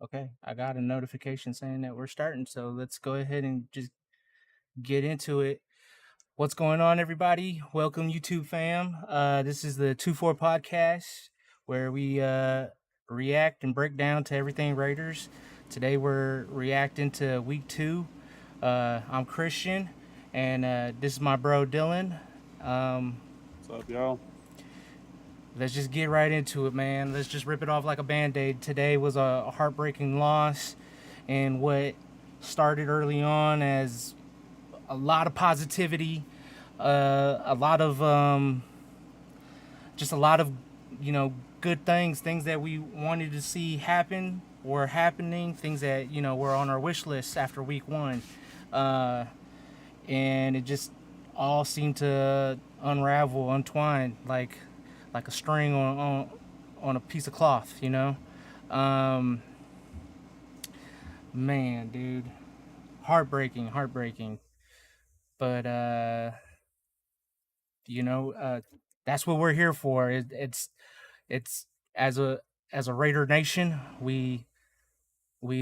Okay, I got a notification saying that we're starting, so let's go ahead and just get into it. What's going on, everybody? Welcome, YouTube fam. This is the 2-4 podcast where we react and break down to everything Raiders. Today we're reacting to week 2. I'm Christian, and this is my bro Dylan. Um, What's up, y'all? let's just get right into it, man. Let's just rip it off like a band-aid. Today was a heartbreaking loss, and what started early on as a lot of positivity, a lot of just a lot of good things that we wanted to see happen were happening, things that were on our wish list after week 1, uh, and it just all seemed to unravel, untwine like a string on a piece of cloth, Um, man, dude, heartbreaking. But you know, uh, that's what we're here for. It's as a Raider Nation, we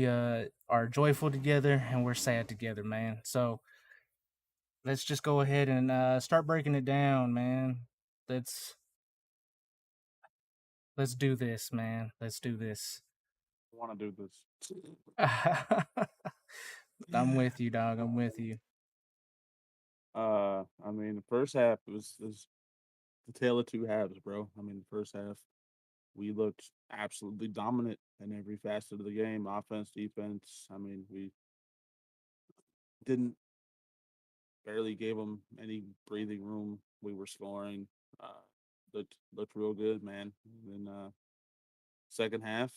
are joyful together and we're sad together, man. So let's just go ahead and start breaking it down, man. Let's let's do this, man. Let's do this. I want to do this. I'm with you, dog. I'm with you. I mean, the first half was the tale of two halves, bro. I mean, the first half we looked absolutely dominant in every facet of the game, offense, defense. I mean, we didn't barely gave them any breathing room. We were scoring. Looked real good, man. Then second half,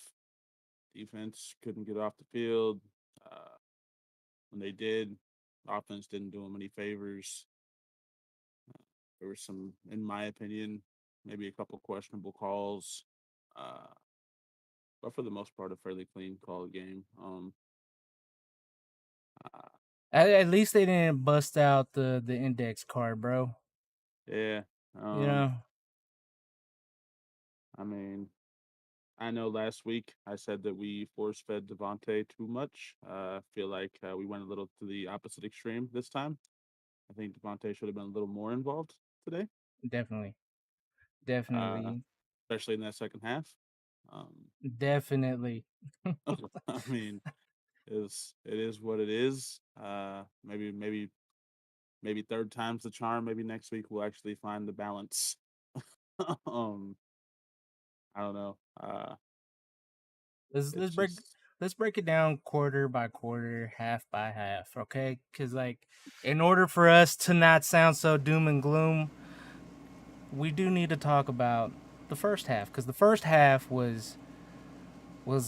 defense couldn't get off the field. Uh, when they did, offense didn't do them any favors. There were some, in my opinion, maybe a couple questionable calls, uh, but for the most part, a fairly clean call game. Uh, At least they didn't bust out the index card, bro. yeah. You Um, know, I mean, I know last week I said that we force fed Devontae too much. I feel like we went a little to the opposite extreme this time. I think Devontae should have been a little more involved today, definitely, uh, definitely, especially in that second half. Um, definitely. I mean, it is what it is. Maybe third time's the charm. Maybe next week we'll actually find the balance. um, I don't know. let's let's It's break just let's break it down quarter by quarter, half by half, okay? Because like, in order for us to not sound so doom and gloom, we do need to talk about the first half because the first half was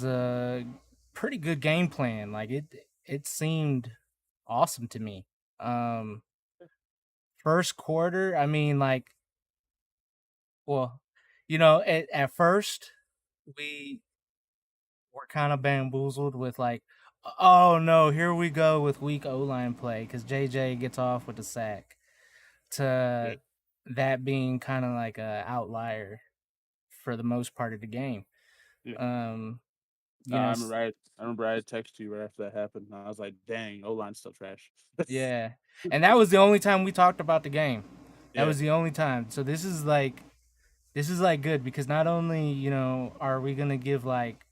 a pretty good game plan. Like it seemed awesome to me. Um, First quarter, I mean, like, well, at first we were kind of bamboozled with like, oh no, here we go with weak O line play because JJ gets off with the sack. yeah, To that being kind of like a outlier for the most part of the game. yeah. Um, No, you know, s- I remember I had texted you right after that happened. And I was like, "Dang, O line's still trash." yeah, and that was the only time we talked about the game. That Yeah, was the only time. So this is like good because not only are we gonna give like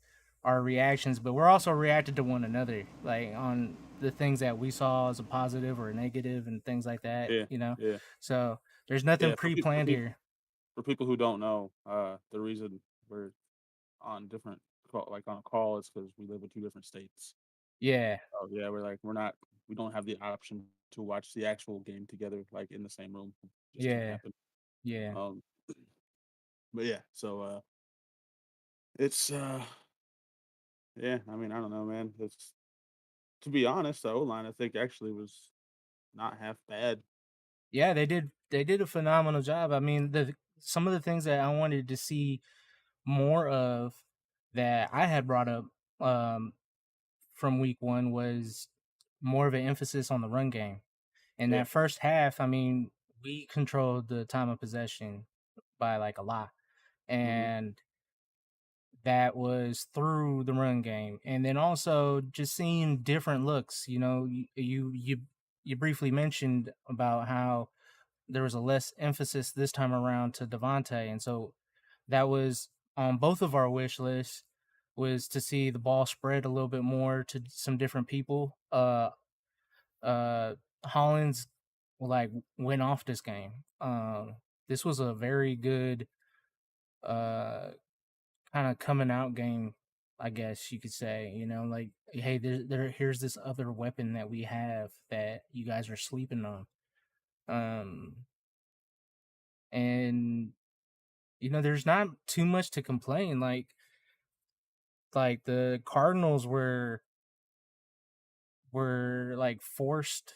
our reactions, but we're also reacting to one another, like on the things that we saw as a positive or a negative and things like that. yeah, yeah, So there's nothing yeah. For people, pre-planned here. for people who don't know, the reason we're on different call, like on a call, is because we live in two different states. Yeah, Oh yeah, we don't have the option to watch the actual game together, like in the same room. Just can't yeah, happen. yeah, Um, but yeah, so it's yeah. I mean, I don't know, man. It's To be honest, the O line I think actually was not half bad. yeah. They did a phenomenal job. I mean, the some of the things that I wanted to see more of that I had brought up um, from week 1 was more of an emphasis on the run game. In Yeah. that first half, I mean, we controlled the time of possession by like a lot. Hmm. And that was through the run game, and then also just seeing different looks. You know, you briefly mentioned about how there was a less emphasis this time around to Devontae, and so that was on both of our wish lists was to see the ball spread a little bit more to some different people. Uh Hollins like went off this game. This was a very good uh kind of coming out game, I guess you could say. You know, like hey, here's this other weapon that we have that you guys are sleeping on. Um and you know, there's not too much to complain. Like the Cardinals were like forced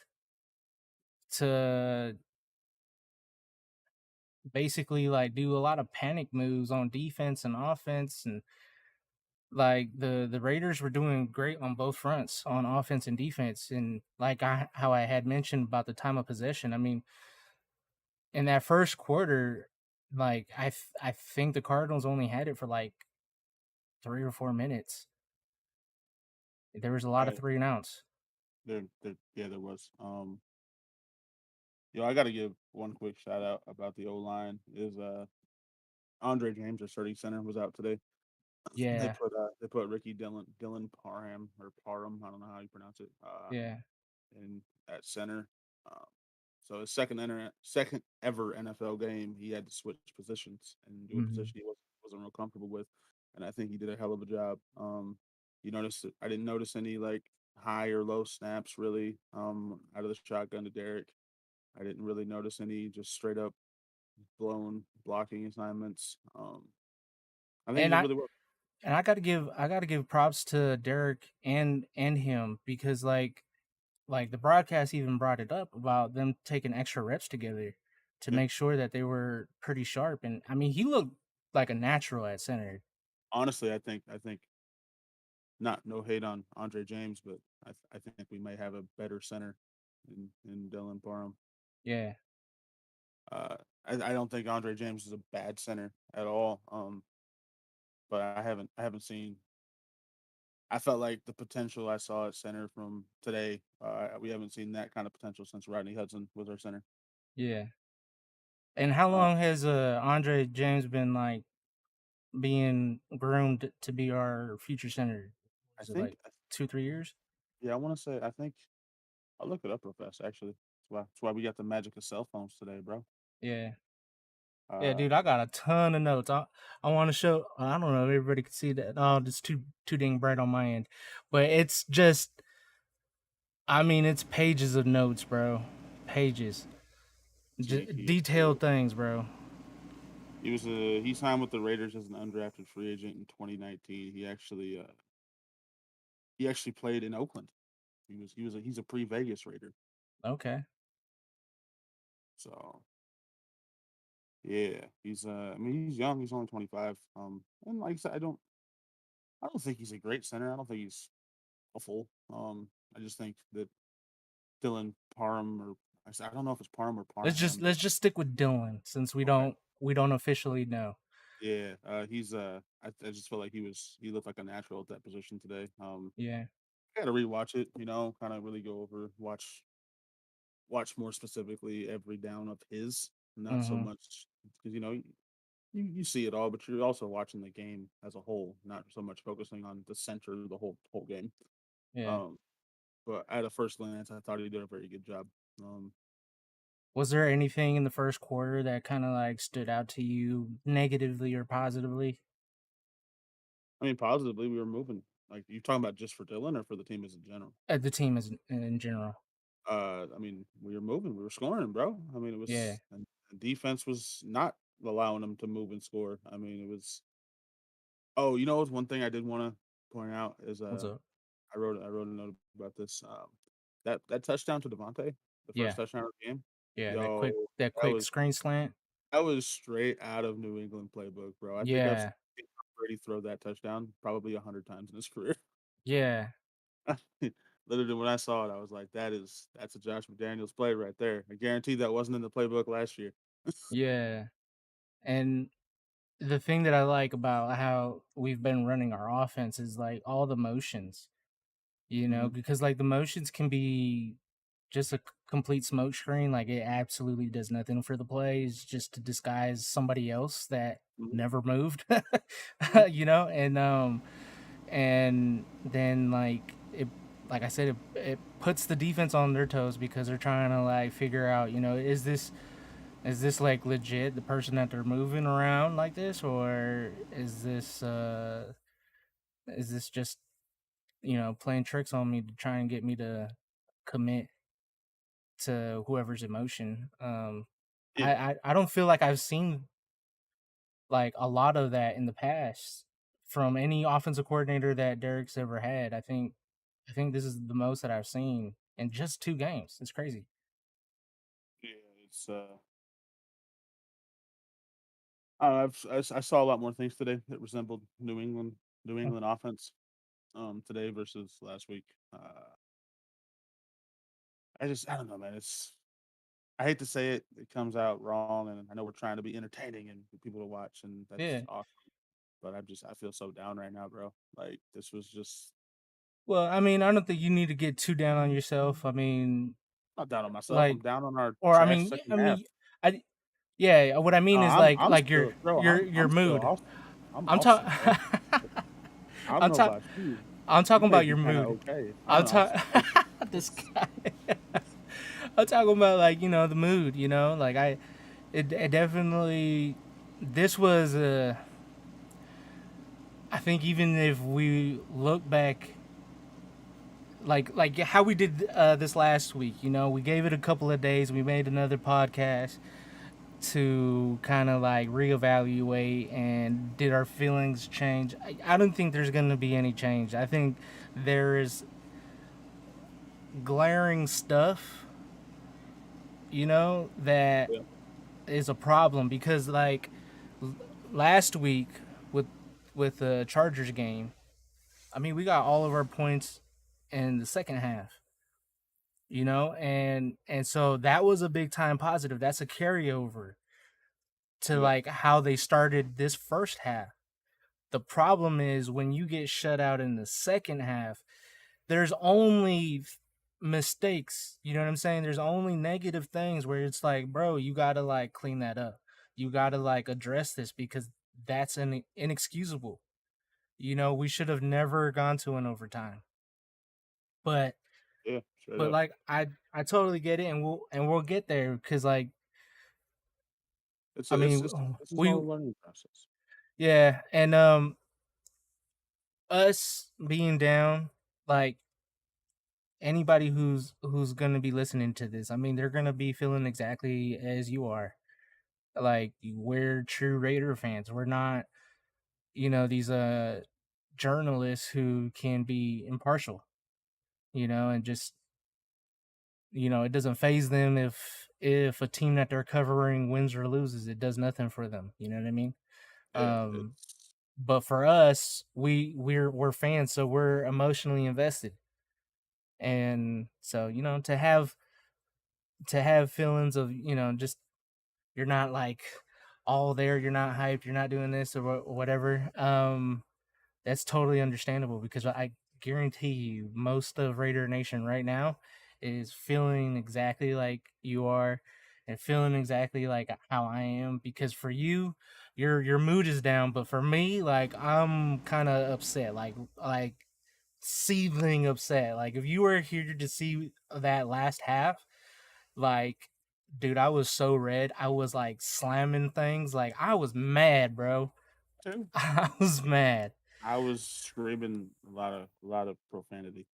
to basically like do a lot of panic moves on defense and offense, and like the Raiders were doing great on both fronts on offense and defense, and like how I had mentioned about the time of possession. I mean, in that first quarter, like I think the Cardinals only had it for like 3 or 4 minutes. There was a lot of Right. 3 and outs. Yeah, there was. Yo, I got to give one quick shout out about the O line. Is Andre James, our starting center, was out today. Yeah, They put Ricky Dylan Parham or Parham, I don't know how you pronounce it, yeah. in at center. Um, so his second ever NFL game, he had to switch positions and do a Hmm. position he wasn't real comfortable with, and I think he did a hell of a job. You notice I didn't notice any like high or low snaps really out of the shotgun to Derek. I didn't really notice any just straight up blown blocking assignments. I think he And did I really well. and I gotta give props to Derek and him because like the broadcast even brought it up about them taking extra reps together to Yeah. make sure that they were pretty sharp. And I mean, he looked like a natural at center. Honestly, I think not no hate on Andre James, but I think we might have a better center in Dylan Parham. Yeah. Uh, I don't think Andre James is a bad center at all. But I haven't seen. I felt like the potential I saw at center from today. We haven't seen that kind of potential since Rodney Hudson was our center. Yeah. And how Uh, long has Andre James been like being groomed to be our future center? I Was it like think 2 3 years? yeah, I want to say I think I'll look it up real fast. Actually, that's why we got the magic of cell phones today, bro. Yeah. Yeah, Uh, dude, I got a ton of notes. I want to show. I don't know if everybody can see that. Oh, it's too dang bright on my end, but it's just. I mean, it's pages of notes, bro. Pages, see, detailed things, bro. he signed with the Raiders as an undrafted free agent in 2019. He actually played in Oakland. He's a pre Vegas Raider. Okay. So yeah, I mean he's young. He's only 25. And like I said, I don't think he's a great center. I don't think he's awful. I just think that Dylan Parham or I don't know if it's Parham or Let's just Parham, but let's just stick with Dylan since we okay. don't officially know. Yeah, I just felt like he looked like a natural at that position today. Yeah. I got to rewatch it, kind of really go over, watch more specifically every down of his, not so Mm-hmm. much because you see it all, but you're also watching the game as a whole, not so much focusing on the center of the whole game. Yeah. Um, but at a first glance, I thought he did a very good job. Um, Was there anything in the first quarter that kind of like stood out to you negatively or positively? I mean, positively, we were moving. Like you talking about just for Dylan or for the team as a general? At the team as in general. I mean, we were moving, we were scoring, bro. I mean, it Yeah. was and the defense was not allowing them to move and score. I mean, it was. Oh, it's one thing I did want to point out is What's up? I wrote a note about this. That touchdown to Devontae, the first Yeah. touchdown of the game. Yeah. That Yo, quick that that quick was screen slant. that was straight out of New England playbook, bro. I think I've Yeah. seen Tom Brady throw that touchdown probably 100 times in his career. Yeah. Literally, when I saw it, I was like, that's a Josh McDaniels play right there. I guarantee that wasn't in the playbook last year. Yeah. And the thing that I like about how we've been running our offense is like all the motions, Hmm. because like the motions can be just a complete smoke screen. Like it absolutely does nothing for the plays, just to disguise somebody else that Hmm. never moved, Hmm. and then like I said, it puts the defense on their toes because they're trying to like figure out, is this like legit the person that they're moving around like this, or is this just playing tricks on me to try and get me to commit to whoever's emotion. Yeah, I don't feel like I've seen like a lot of that in the past from any offensive coordinator that Derek's ever had. I think this is the most that I've seen in just 2 games. It's crazy. yeah. It's I don't know, I saw a lot more things today that resembled New England offense today versus last week. I don't know, man. I hate to say it, it comes out wrong, and I know we're trying to be entertaining and for people to watch, and that's Yeah. awesome. But I feel so down right now, bro. Like this was just Well, I mean, I don't think you need to get too down on yourself. I mean, not down on myself. I'm like, down on our or I trash mean, second half. I yeah. What I mean is like I'm like still, bro. your I'm still mood. awesome. I'm I'm talking. awesome, bro. I don't I'm know talking. about you. I'm You talking may about be your kind of mood. okay. I'm I'm an awesome talking. person. This guy. I'm talking about like the mood. Like it definitely. This was I think even if we look back, like how we did this last week, we gave it a couple of days. We made another podcast to kind of like reevaluate, and did our feelings change? I don't think there's going to be any change. I think there is glaring stuff, that Yeah, is a problem because like last week with the Chargers game, I mean, we got all of our points in the second half, and so that was a big time positive. That's a carryover to yeah, like how they started this first half. The problem is when you get shut out in the second half, there's only mistakes. You know what I'm saying? There's only negative things where it's like, bro, you gotta like clean that up. You gotta like address this because that's inexcusable. We should have never gone to an overtime. But yeah. Straight but up. like I totally get it, and we'll get there because like It's I a, mean this is we all a learning process. yeah, and us being down, like anybody who's gonna be listening to this, I mean, they're gonna be feeling exactly as you are. Like we're true Raider fans. We're not, these journalists who can be impartial, and just it doesn't phase them if a team that they're covering wins or loses. It does nothing for them. You know what I mean? Yeah, Um, it's but for us, we're fans, so we're emotionally invested, and so to have feelings of just you're not like all there, you're not hyped, you're not doing this or whatever. That's totally understandable because I guarantee you most of Raider Nation right now is feeling exactly like you are and feeling exactly like how I am, because for you your mood is down, but for me, like, I'm kind of upset, like seething upset. Like if you were here to see that last half, like, dude, I was so red. I was like slamming things. Like I was mad, bro. too. I was mad. I was screaming a lot of profanity.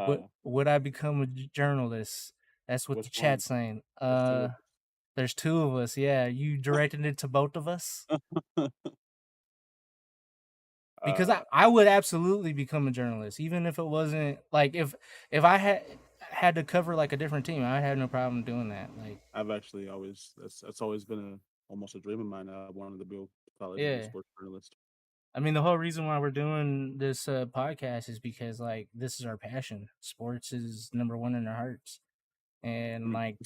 Would Uh, would I become a journalist? That's what the which one? chat's saying. There's two There's two of us. Yeah, you directed it to both of us of us. because uh, I would absolutely become a journalist, even if it wasn't like if I had to cover like a different team, I had no problem doing that. Like, I've actually always that's always been almost a dream of mine. I wanted to probably be a yeah. sports journalist. I mean, the whole reason why we're doing this podcast is because like this is our passion. Sports is number one in our hearts, I and mean, like,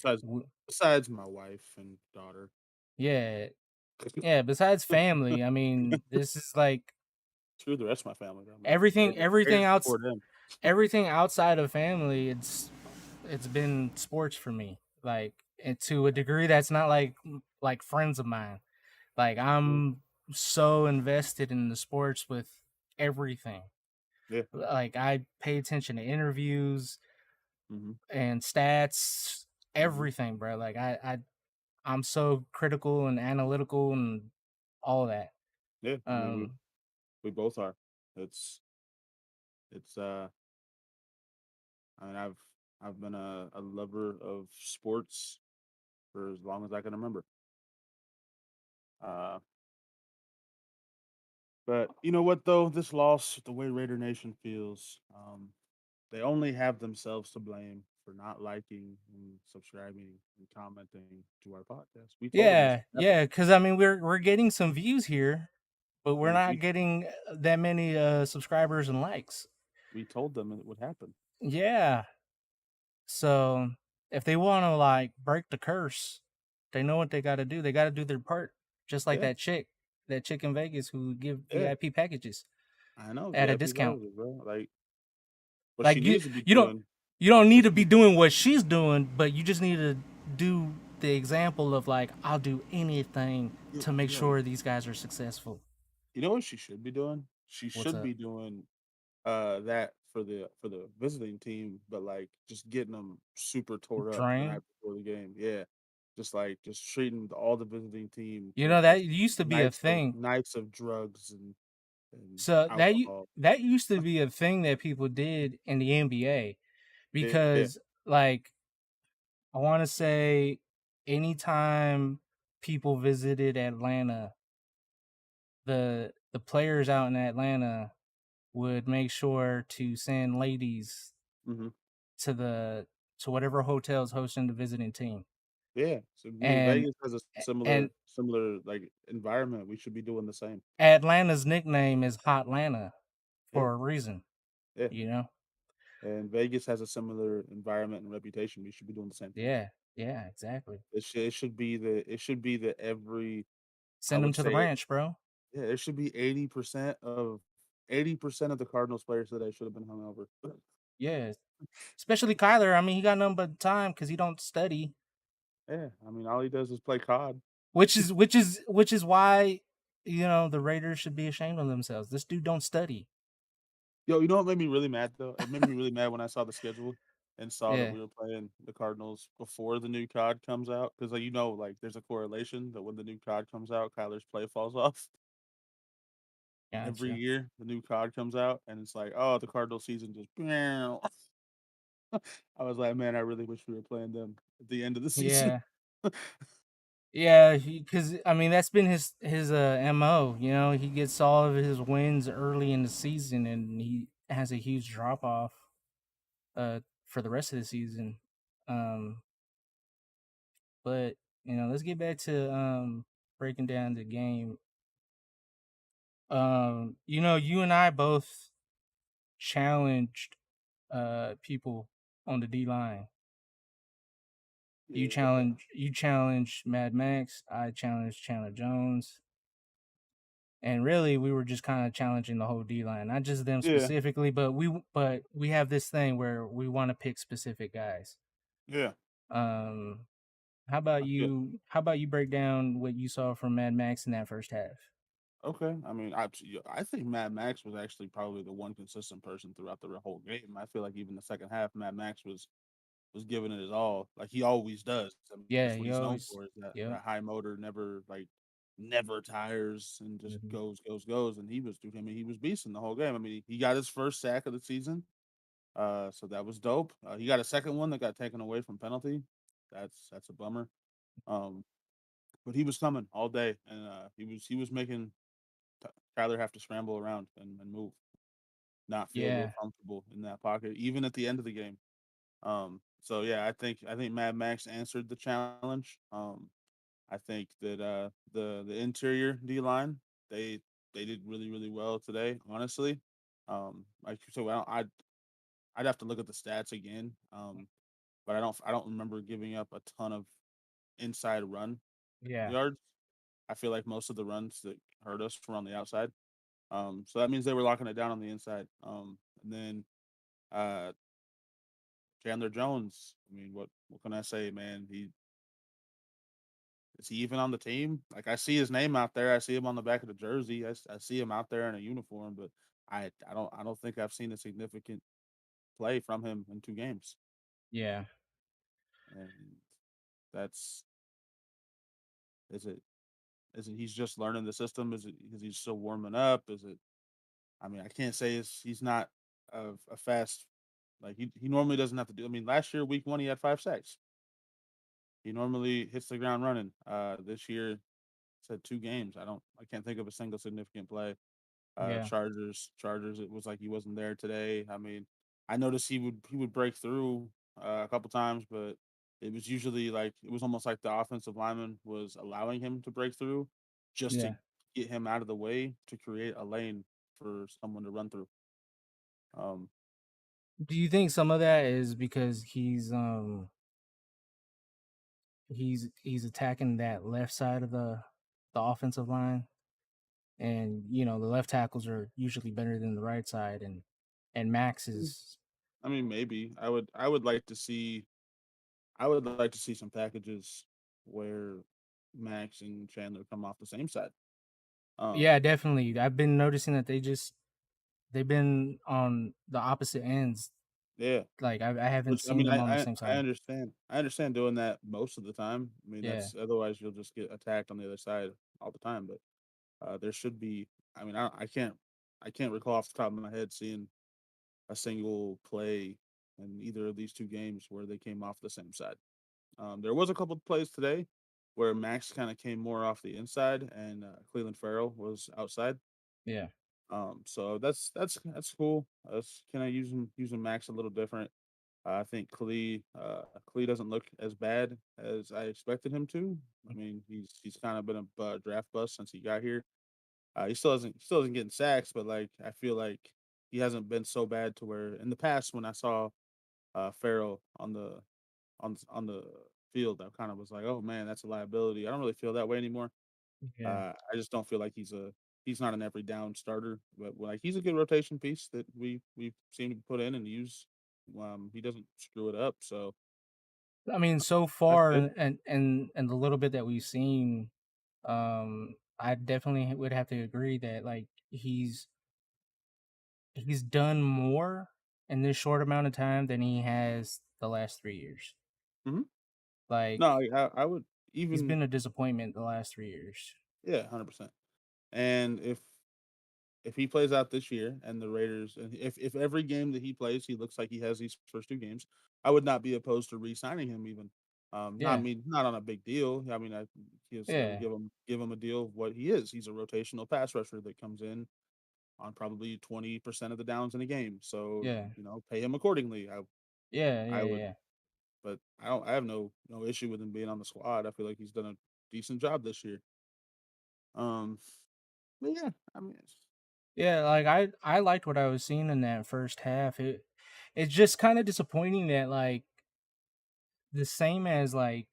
besides my wife and daughter. Yeah, yeah. Besides family, I mean, this is like Screw the rest of my family. I mean, everything. great Everything to else. support them. Everything outside of family. It's been sports for me. Like, and to a degree that's not like friends of mine. Like, Yeah, I'm so invested in the sports with everything. yeah. Like, I pay attention to interviews Hmm. and stats, Hmm. everything, bro. Like, I'm so critical and analytical and all that. Yeah, I mean, Um, we both are. It's it's. I mean, I've been a lover of sports for as long as I can remember. Uh, but you know what though, this loss, the way Raider Nation feels, they only have themselves to blame for not liking and subscribing and commenting to our podcast. We told them this yeah, would happen. yeah. Because I mean, we're getting some views here, but we're We not we getting that many subscribers and likes. we told them it would happen. Yeah. So if they want to like break the curse, they know what they got to do. They got to do their part, just like Yeah, that chick in Vegas who give yeah. VIP packages I know at a VIP discount. packages, bro. Like what she Like needs to be you don't doing. you don't need What to she be doing what she's doing, but you just need to do the example of like I'll do anything yo, to make yo, sure these guys are successful. you know what she should be doing? She What's should up? be doing that for the visiting team, but like just getting them super tore up the Drain. night before the game. Yeah, just like just treating all the visiting team You to know that just used to be a thing. nights of drugs and So alcohol. that used to be a thing that people did in the NBA Yeah. because like I want to say anytime people visited Atlanta, the players out in Atlanta would make sure to send ladies Hmm. to the to whatever hotels hosting the visiting team. Yeah. So I mean, And Vegas has a and similar like environment. We should be doing the same. Atlanta's nickname is Hotlanta Yeah. for a reason, Yeah. you know? And Vegas has a similar environment and reputation. We should be doing the same thing. Yeah. Yeah, exactly. It should be the every I Send them would to the say ranch, bro. yeah, it should be 80% of the Cardinals players today should have been hung over. Yeah. Especially Kyler. I mean, he got nothing but time because he don't study. Yeah, I mean, all he does is play COD. Which is why the Raiders should be ashamed of themselves. This dude don't study. Yo, you know what made me really mad though? It made me really mad when I saw the schedule and saw that Yeah, we were playing the Cardinals before the new COD comes out because like like there's a correlation that when the new COD comes out, Kyler's play falls off. Every gotcha. year the new COD comes out and it's like, oh, the Cardinal season just I was like, man, I really wish we were playing them at the end of the season. Yeah, yeah. Because I mean, that's been his mo. He gets all of his wins early in the season, and he has a huge drop off for the rest of the season. Um, but let's get back to breaking down the game. You and I both challenged people on the D line. Yeah. You challenged Mad Max, I challenged Chandler Jones, and really we were just kind of challenging the whole D line, not just them Yeah. specifically, but we have this thing where we want to pick specific guys. Yeah. Um, I feel how about you break down what you saw from Mad Max in that first half? okay. I mean, I think Mad Max was actually probably the one consistent person throughout the whole game. I feel like even the second half, Mad Max was giving it his all, like he always does. I mean, Yeah, that's what he he's known always for is yep. that high motor, never tires and just Hmm. goes. And I mean, he was beasting the whole game. I mean, he got his first sack of the season, so that was dope. He got a second one that got taken away from penalty. That's a bummer. Um, but he was coming all day, and he was making Tyler have to scramble around and move, not feel real Yeah, comfortable in that pocket, even at the end of the game. So yeah, I think Mad Max answered the challenge. I think that the interior D line they they did really well today. Honestly, like so I'd have to look at the stats again. But I don't remember giving up a ton of inside run yeah, yards. I feel like most of the runs that hurt us were on the outside. So that means they were locking it down on the inside. And then uh, Chandler Jones. I mean, what can I say, man? He is he even on the team? Like I see his name out there. I see him on the back of the jersey. I see him out there in a uniform, but I don't think I've seen a significant play from him in 2 games. Yeah. And that's is it is it he's just learning the system? Is it because he's still warming up? Is it I mean, I can't say he's not a fast like he normally doesn't have to do. I mean, last year week 1 he had 5 sacks. He normally hits the ground running. This year said 2 games. I can't think of a single significant play. Yeah. Chargers. It was like he wasn't there today. I mean, I noticed he would break through a couple times, but it was usually like it was almost like the offensive lineman was allowing him to break through just to Yeah. get him out of the way to create a lane for someone to run through. Um, Do you think some of that is because he's attacking that left side of the offensive line, and the left tackles are usually better than the right side, and Max is I mean, maybe I would like to see some packages where Max and Chandler come off the same side. yeah, Um, definitely. I've been noticing that they've been on the opposite ends. yeah. Like I haven't Which I seen mean, them on the same I side. understand. I understand doing that most of the time. I mean, Yeah. that's otherwise you'll just get attacked on the other side all the time. But there should be. I mean, I can't recall off the top of my head seeing a single play in either of these 2 games where they came off the same side. There was a couple of plays today where Max kind of came more off the inside and Cleveland Farrell was outside. Yeah. So that's cool. That's kind of using Max a little different. I think Klee doesn't look as bad as I expected him to. I mean, he's kind of been a draft bust since he got here. He still isn't getting sacks, but like I feel like he hasn't been so bad to where in the past when I saw Farrell on the field, I kind of was like, oh man, that's a liability. I don't really feel that way anymore. Yeah. I just don't feel like he's not an every down starter, but like he's a good rotation piece that we seem to put in and use. He doesn't screw it up, so I mean, so that's far, good. and the little bit that we've seen, I definitely would have to agree that like he's done more in this short amount of time than he has the last 3 years. Hmm. Like No, I would he's even been a disappointment the last 3 years. yeah, 100%. And if he plays out this year and the Raiders, and if every game that he plays, he looks like he has these first 2 games, I would not be opposed to re-signing him even. Not I Yeah. mean not on a big deal. I mean, I would Yeah. give him a deal of what he is. He's a rotational pass rusher that comes in on probably 20% of the downs in a game. So Yeah. pay him accordingly. Yeah. I Yeah. would, Yeah. but I have no issue with him being on the squad. I feel like he's done a decent job this year. Um, but yeah, I mean, Yeah, like I liked what I was seeing in that first half. It's just kind of disappointing that like the same as like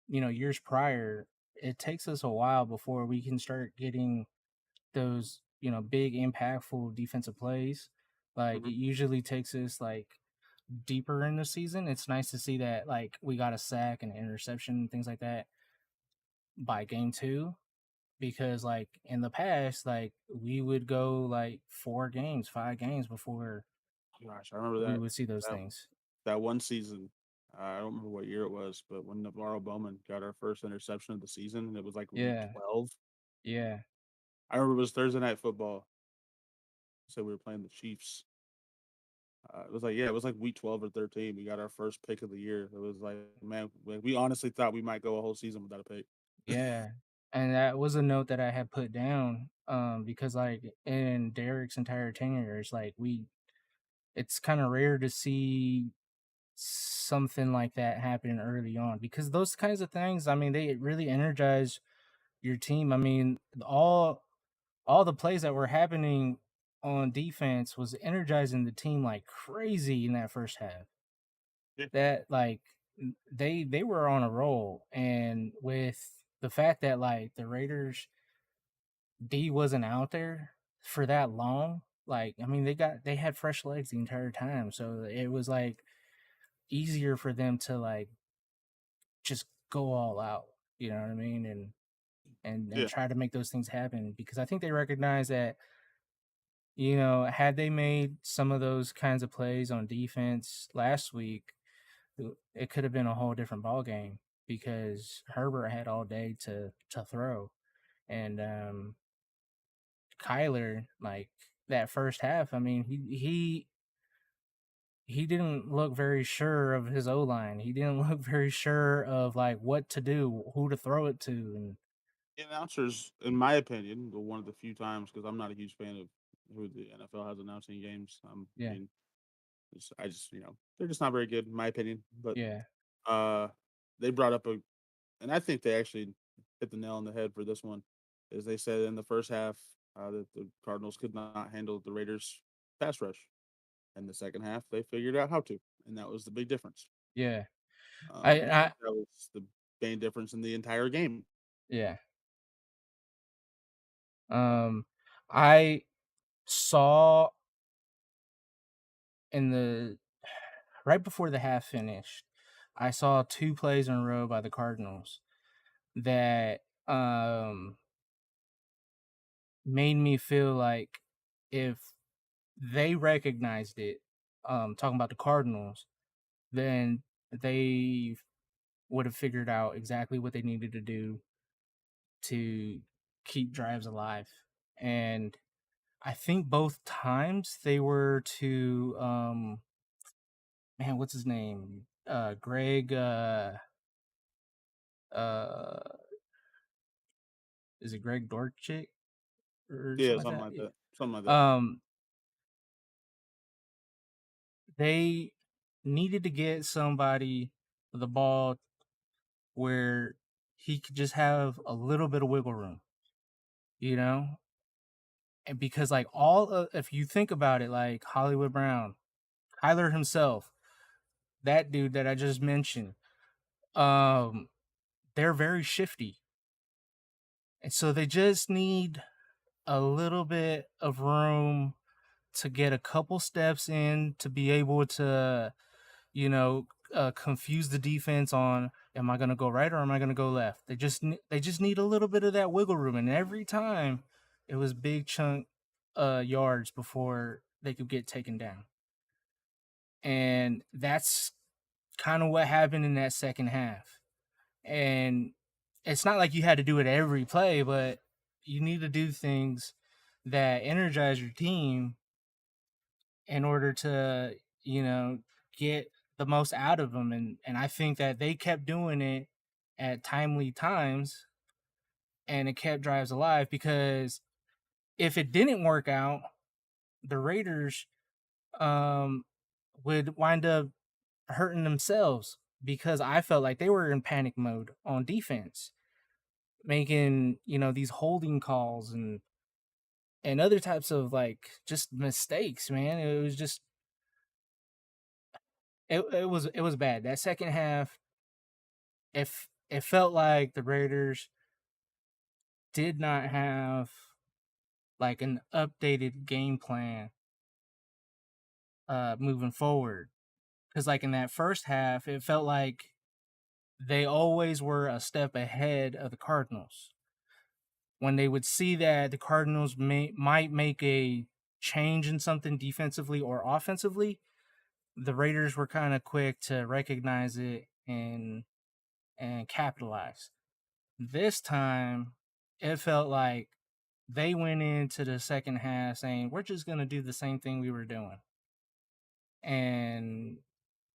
years prior, it takes us a while before we can start getting those big impactful defensive plays. Like mhm. it usually takes us like deeper in the season. It's nice to see that like we got a sack and an interception and things like that by game two, because like in the past like we would go like 4 games 5 games before Gosh, I remember we that would see those that things. that one season. I don't remember what year it was, but when Navarro Bowman got our first interception of the season, and it was like week Yeah. 12. Yeah. I remember it was Thursday night football. So we were playing the Chiefs. It was like, yeah, it was like week 12 or 13. We got our first pick of the year. It was like, man, we honestly thought we might go a whole season without a pick. Yeah. And that was a note that I had put down, because like in Derek's entire tenure, it's like it's kind of rare to see something like that happen early on, because those kinds of things, I mean, they really energize your team. I mean, all the plays that were happening on defense was energizing the team like crazy in that first half. Yeah. That like they were on a roll, and with the fact that like the Raiders D wasn't out there for that long, like I mean they had fresh legs the entire time, so it was like easier for them to like just go all out. You know what I mean? And Yeah, try to make those things happen because I think they recognize that had they made some of those kinds of plays on defense last week, it could have been a whole different ball game because Herbert had all day to throw, and Kyler like that first half. I mean, he didn't look very sure of his O line. He didn't look very sure of like what to do, who to throw it to, and the announcers, in my opinion, were one of the few times because I'm not a huge fan of who the NFL has announcing games. I yeah, mean, I just they're just not very good in my opinion. But yeah, uh, they brought up and I think they actually hit the nail on the head for this one, is they said in the first half that the Cardinals could not handle the Raiders' pass rush. In the second half, they figured out how to, and that was the big difference. yeah. I I think that was the main difference in the entire game. yeah. I saw in the right before the half finished, I saw two plays in a row by the Cardinals that made me feel like if they recognized it, talking about the Cardinals, then they would have figured out exactly what they needed to do to keep drives alive. And I think both times they were to man, what's his name? Greg uh is it Greg Dortchick or Yeah, something something like like that? that. Something like that. Um they needed to get somebody the ball where he could just have a little bit of wiggle room, you know? And because like if you think about it, like Hollywood Brown, Kyler himself, that dude that I just mentioned, um, they're very shifty. And so they just need a little bit of room to get a couple steps in to be able to, confuse the defense on am I going to go right or am I going to go left? They just need a little bit of that wiggle room, and every time it was big chunk yards before they could get taken down. And that's kind of what happened in that second half. And it's not like you had to do it every play, but you need to do things that energize your team in order to, you know, get the most out of them. And I think that they kept doing it at timely times and it kept drives alive because if it didn't work out, the Raiders um would wind up hurting themselves because I felt like they were in panic mode on defense, making, these holding calls and other types of like just mistakes, man. It was just it was bad. That second half, if it felt like the Raiders did not have like an updated game plan moving forward. Cuz like in that first half, it felt like they always were a step ahead of the Cardinals. When they would see that the Cardinals might make a change in something defensively or offensively, the Raiders were kind of quick to recognize it and capitalize. This time, it felt like they went into the second half saying, "We're just going to do the same thing we were doing and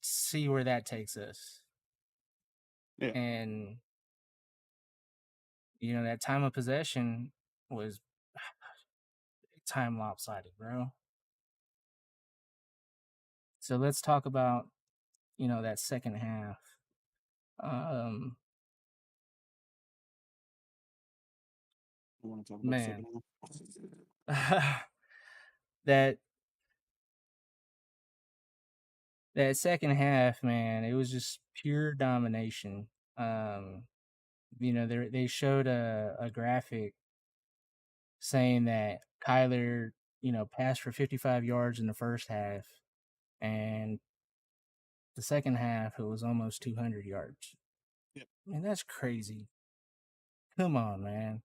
see where that takes us." Yeah. And that time of possession was time lopsided, bro. So let's talk about that second half. Um, I want to talk about the man, second half. that that second half, man, it was just pure domination. Um, They showed a graphic saying that Kyler, passed for 55 yards in the first half, and the second half it was almost 200 yards. Yeah, Man, that's crazy. Come on, man.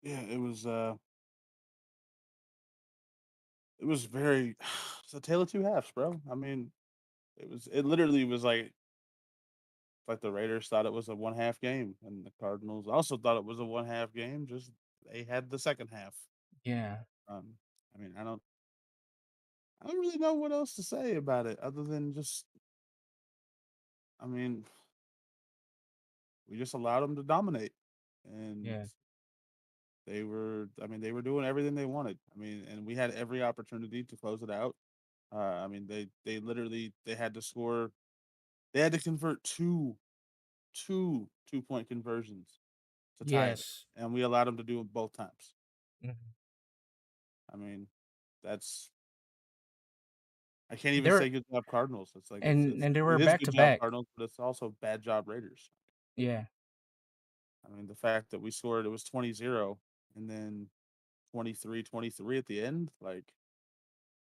yeah, it was very it's a tale of two halves, bro. I mean, it literally was like the Raiders thought it was a one half game, and the Cardinals also thought it was a one half game. Just they had the second half. Yeah, Um, I mean, I don't really know what else to say about it other than just, I mean, we just allowed them to dominate, and yeah, they were doing everything they wanted. I mean, and we had every opportunity to close it out. I mean, they literally they had to score. They had to convert two-point conversions to tie it, yes. and we allowed them to do it both times. Mhm. I mean, that's I can't even There say good job Cardinals. It's like and they were it is back good to job back. Cardinals, but it's also bad job Raiders. Yeah. I mean, the fact that we scored it was 20-0 and then 23-23 at the end, like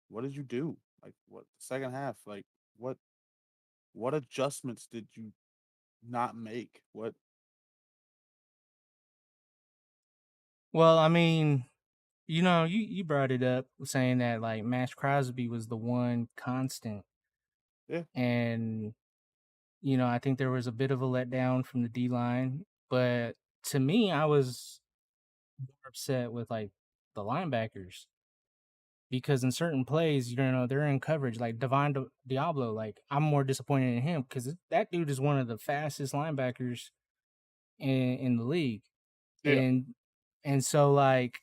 what did you do? Like what second half? Like what what adjustments did you not make? What Well, I mean, you brought it up saying that like Max Crosby was the one constant, yeah, and I think there was a bit of a letdown from the D line, but to me, I was more upset with like the linebackers because in certain plays, they're in coverage. Like Diablo, like I'm more disappointed in him because that dude is one of the fastest linebackers in the league, yeah. and so like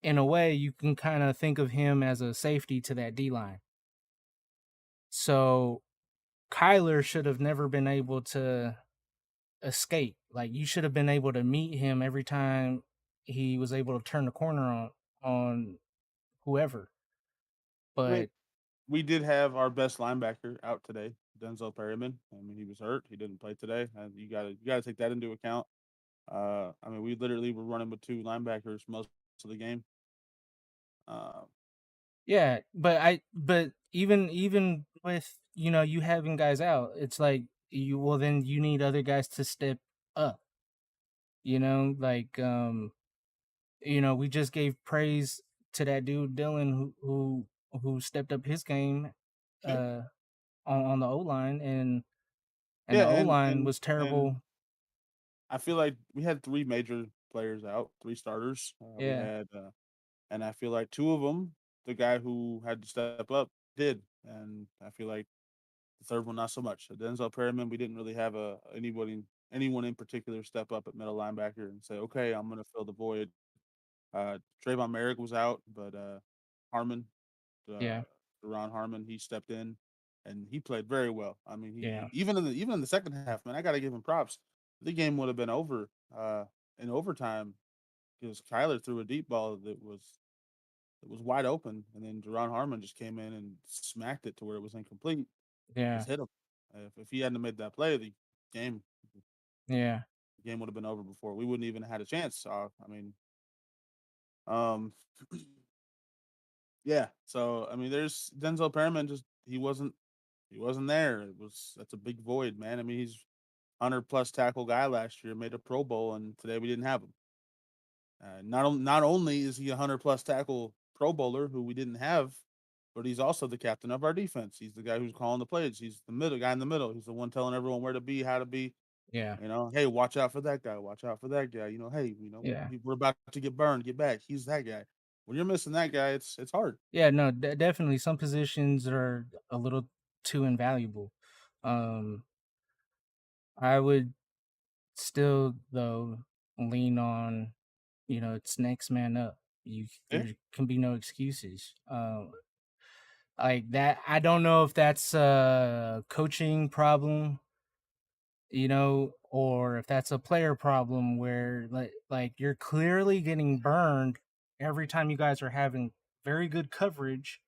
in a way, you can kind of think of him as a safety to that D line. So Kyler should have never been able to escape. Like you should have been able to meet him every time he was able to turn the corner on whoever. I mean, But we did have our best linebacker out today, Denzel Perryman. I mean, he was hurt. He didn't play today. And you gotta take that into account. I mean, we literally were running with two linebackers most of the game. Uh, yeah, but even with you having guys out, it's like then you need other guys to step up. Like we just gave praise to that dude Dylan who stepped up his game yeah, uh on the O line, and yeah, the O and line and was and terrible. I feel like we had three major players out, three starters. We Yeah, had, and I feel like two of them, the guy who had to step up did, and I feel like the third one not so much. Denzel Perryman, we didn't really have anyone in particular step up at middle linebacker and say, okay, I'm gonna fill the void. Trayvon Merrick was out, but Harmon, uh, yeah, Ron Harmon, he stepped in and he played very well. I mean, yeah, even in the second half, man, I got to give him props. The game would have been over in overtime because Kyler threw a deep ball that was wide open, and then Deron Harmon just came in and smacked it to where it was incomplete. yeah, Just hit him. If he hadn't made that play, game yeah. the game would have been over before we wouldn't even had a chance. I mean, um, yeah. So I mean, there's Denzel Perriman. Just he wasn't there. That's a big void, man. I mean, he's 100+ tackle guy last year, made a Pro Bowl, and today we didn't have him. Not only is he a 100+ tackle Pro Bowler who we didn't have, but he's also the captain of our defense. He's the guy who's calling the plays. He's the middle guy in the middle. He's the one telling everyone where to be, how to be. Yeah, Hey, watch out for that guy. Watch out for that guy. Hey, yeah, we're about to get burned. Get back. He's that guy. When you're missing that guy, it's hard. yeah. No, definitely. Some positions are a little too invaluable. Um, I would still though lean on it's next man up. Yeah, There can be no excuses. Like that. I don't know if that's a coaching problem, or if that's a player problem where like you're clearly getting burned every time you guys are having very good coverage,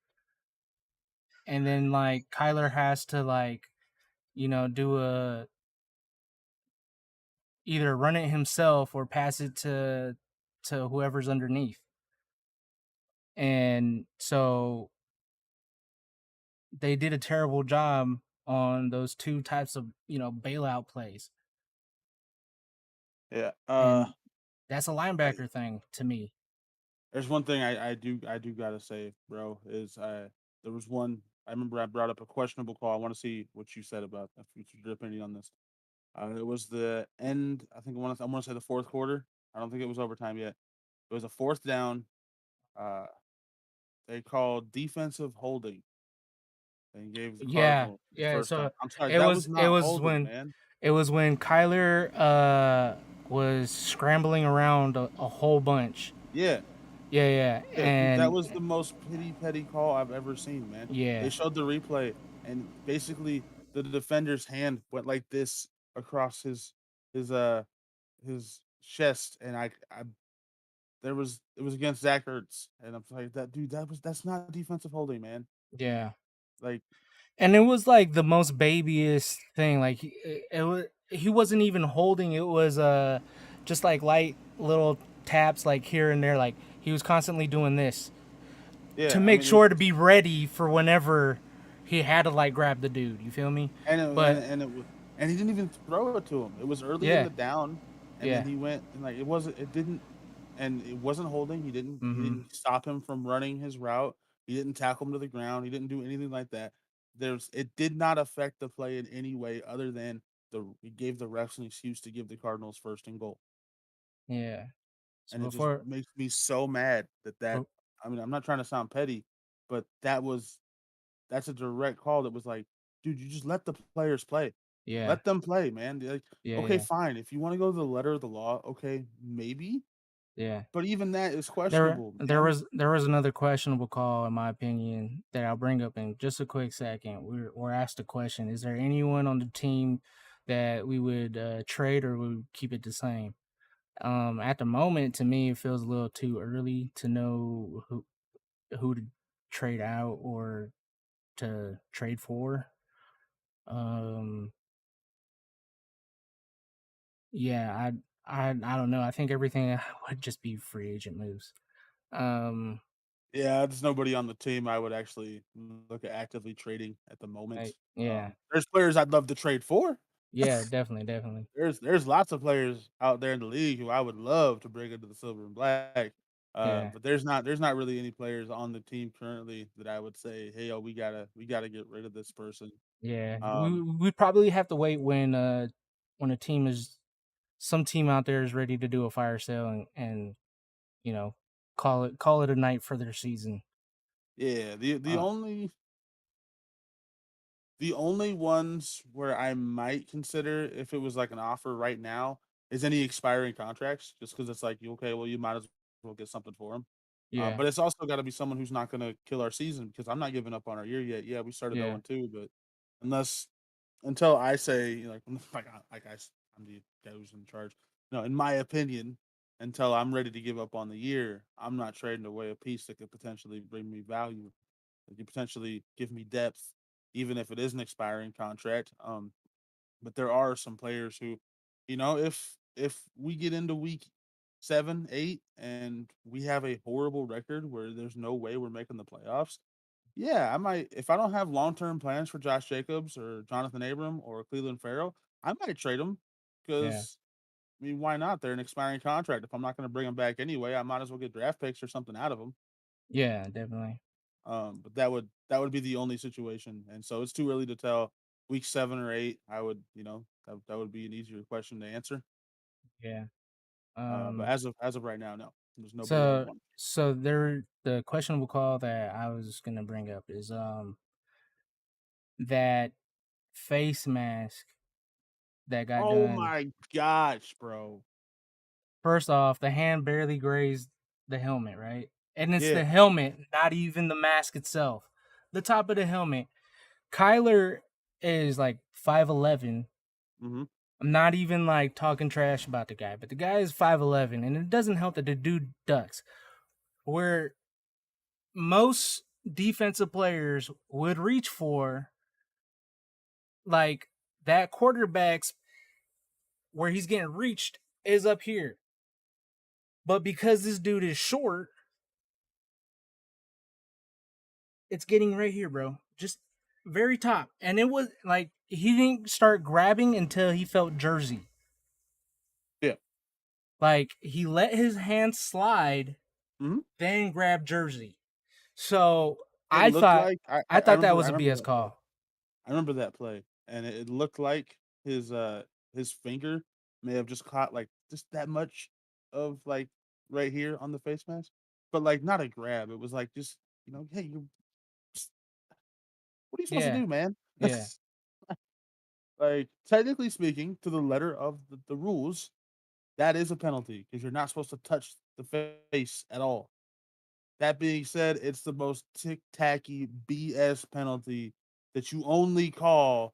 and then like Kyler has to like do either run it himself or pass it to whoever's underneath. And so they did a terrible job on those two types of, bailout plays. Yeah. And that's a I, linebacker thing to me. there's one thing I do gotta say, bro. Is there was one I remember I brought up a questionable call. I want to see what you said about your opinion on this. It was the end. I want to say the fourth quarter. I don't think it was overtime yet. It was a fourth down. Uh, they called defensive holding and gave the Yeah, Cardinals the yeah. first down. So I'm sorry, it that was was it not was holding, when man. it was when Kyler was scrambling around a whole bunch. Yeah, Yeah, yeah, yeah, dude, that and was the most pity petty call I've ever seen, man. They yeah, showed the replay, and basically the defender's hand went like this across his uh his chest, and I there was it was against Zach Ertz, and I'm like that dude. That's not defensive holding, man. yeah. Like, And it was like the most babyest thing. Like it was, he wasn't even holding. It was just like light little taps like here and there. Like he was constantly doing this to yeah, I make mean it sure to be ready for whenever he had to like grab the dude. You feel me? and it and But and it wa and he didn't even throw it to him. It was early in yeah, the down, and then yeah, he went and, like, it didn't and it wasn't holding. He mm-hmm, didn't stop him from running his route. He didn't tackle him to the ground. He didn't do anything like that. It did not affect the play in any way other than it gave the refs an excuse to give the Cardinals first and goal. yeah. So And it just before, makes me so mad that oh, I mean, I'm not trying to sound petty, but that's a direct call that was like, "Dude, you just let the players play. yeah, Let them play, man." Like, yeah, okay, yeah, fine. If you wanna go to the letter of the law, okay, maybe, yeah. but even that is There, questionable, there man. was there was another questionable call, in my opinion, that I'll bring up in just a quick second. We're asked a question: is there anyone on the team that we would trade or would keep it the same? At the moment, to me, it feels a little too early to know who to trade out or to trade for. Um, yeah, I don't know. I think everything would just be free agent moves. Um, Yeah, there's nobody on the team I would actually look at actively trading at the moment. yeah, There's players I'd love to trade for. yeah, definitely, definitely, There's lots of players out there in the league who I would love to bring into the silver and black. yeah. But there's not really any players on the team currently that I would say, "Hey, yo, we gotta get rid of this person." Yeah, Um, we probably have to wait when a team is some team out there is ready to do a fire sale and you know call it a night for their season. yeah, Uh, the only ones where I might consider if it was like an offer right now is any expiring contracts, just because it's like, okay, well, you might as well get something for him. yeah, But it's also got to be someone who's not going to kill our season because I'm not giving up on our year yet. Yeah, we started yeah, 0-2, but unless until I say like I'm the guy who's in charge. No, in my opinion, until I'm ready to give up on the year, I'm not trading away a piece that could potentially bring me value, that could potentially give me depth, even if it is an expiring contract. But there are some players who, if we get into week 7, 8, and we have a horrible record where there's no way we're making the playoffs, yeah, I might. If I don't have long term plans for Josh Jacobs or Jonathan Abram or Cleveland Farrell, I might trade them yeah, because I mean, why not? They're an expiring contract. If I'm not going to bring them back anyway, I might as well get draft picks or something out of them. yeah, definitely. But that would be the only situation, and so it's too early to tell. Week 7 or 8, I would, that would be an easier question to answer. Yeah. But Um. as of right now, no, there's nobody I would So want. so there the questionable call that I was gonna bring up is that face mask that got Oh done. my gosh, bro! First off, the hand barely grazed the helmet, right? And it's Yeah. the helmet, not even the mask itself. The top of the helmet. Kyler is like 5'11". Hmm. I'm not even like talking trash about the guy, but the guy is 5'11", and it doesn't help that the dude ducks. Where most defensive players would reach for, like, that quarterback's where he's getting reached is up here. But because this dude is short, it's getting right here, bro. Just very top. And it was like he didn't start grabbing until he felt Jersey. Yeah. Like he let his hand slide, Hmm. then grab Jersey. So It I looked thought like I I thought that remember was a BS that play. call. I remember that play, and it looked like his finger may have just caught like just that much of like right here on the face mask, but like not a grab. It was like just hey, you what are you supposed to Yeah, do, man? yeah. Like technically speaking, to the letter of the rules, that is a penalty because you're not supposed to touch the face at all. That being said, it's the most tick tacky BS penalty that you only call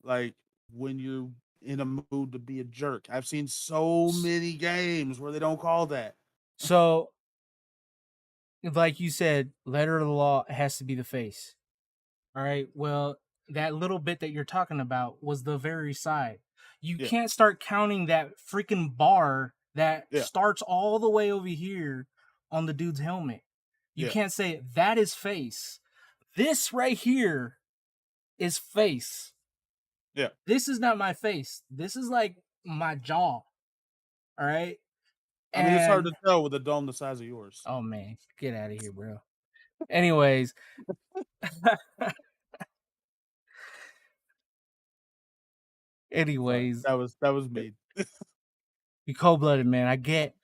like when you're in a mood to be a jerk. I've seen so many games where they don't call that. So like you said, letter of the law has to be the face. All right. Well, that little bit that you're talking about was the very side. You Yeah, can't start counting that freaking bar that yeah, starts all the way over here on the dude's helmet. You yeah, can't say that is face. This right here is face. yeah. This is not my face. This is like my jaw. All right. I mean, it's hard And to tell with a dome the size of yours. oh man, get out of here, bro. Anyways, Sorry, anyways, that was me. you cold blooded, man. I get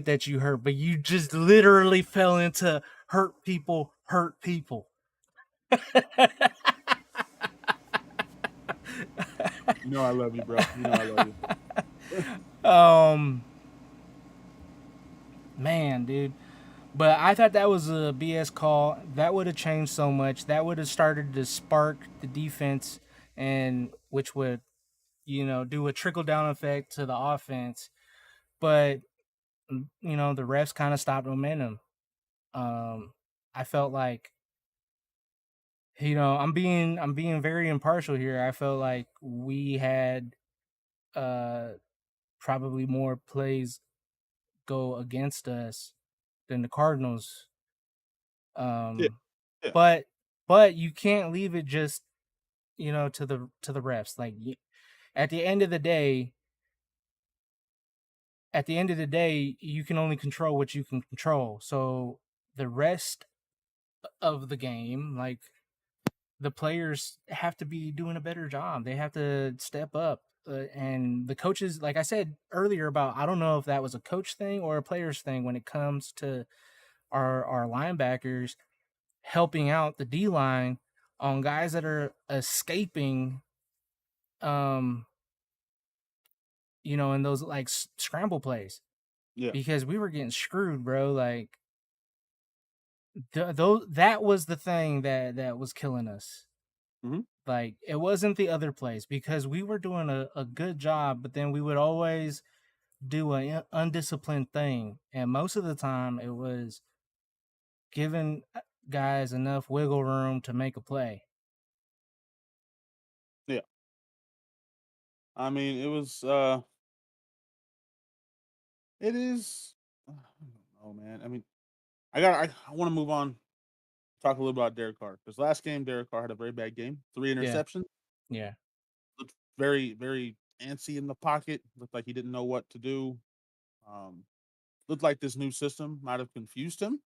that you hurt, but you just literally fell into hurt people, hurt people. You know I love you, bro. You know I love you. um, man, dude. But I thought that was a BS call. That would have changed so much. That would have started to spark the defense, and which would do a trickle down effect to the offense. But the refs kind of stopped momentum. Um, I felt like I'm being very impartial here. I felt like we had uh probably more plays go against us than the Cardinals. Yeah, Um yeah. but but you can't leave it just to the refs. Like at the end of the day, you can only control what you can control. So the rest of the game, like the players have to be doing a better job. They have to step up. And the coaches, like I said earlier, about I don't know if that was a coach thing or a players thing when it comes to our linebackers helping out the D line on guys that are escaping, um, in those like scramble plays Yeah. because we were getting screwed, bro. Like that was the thing that was killing us. Hmm. Like it wasn't the other plays because we were doing a good job, but then we would always do an undisciplined thing, and most of the time it was giving guys enough wiggle room to make a play. Yeah. I mean, it is. I don't know, man. I mean, I want to move on. Talk a little about Derek Carr because last game Derek Carr had a very bad game. Three Yeah, interceptions. yeah. Looked very very antsy in the pocket. Looked like he didn't know what to do. Um, Looked like this new system might have confused him.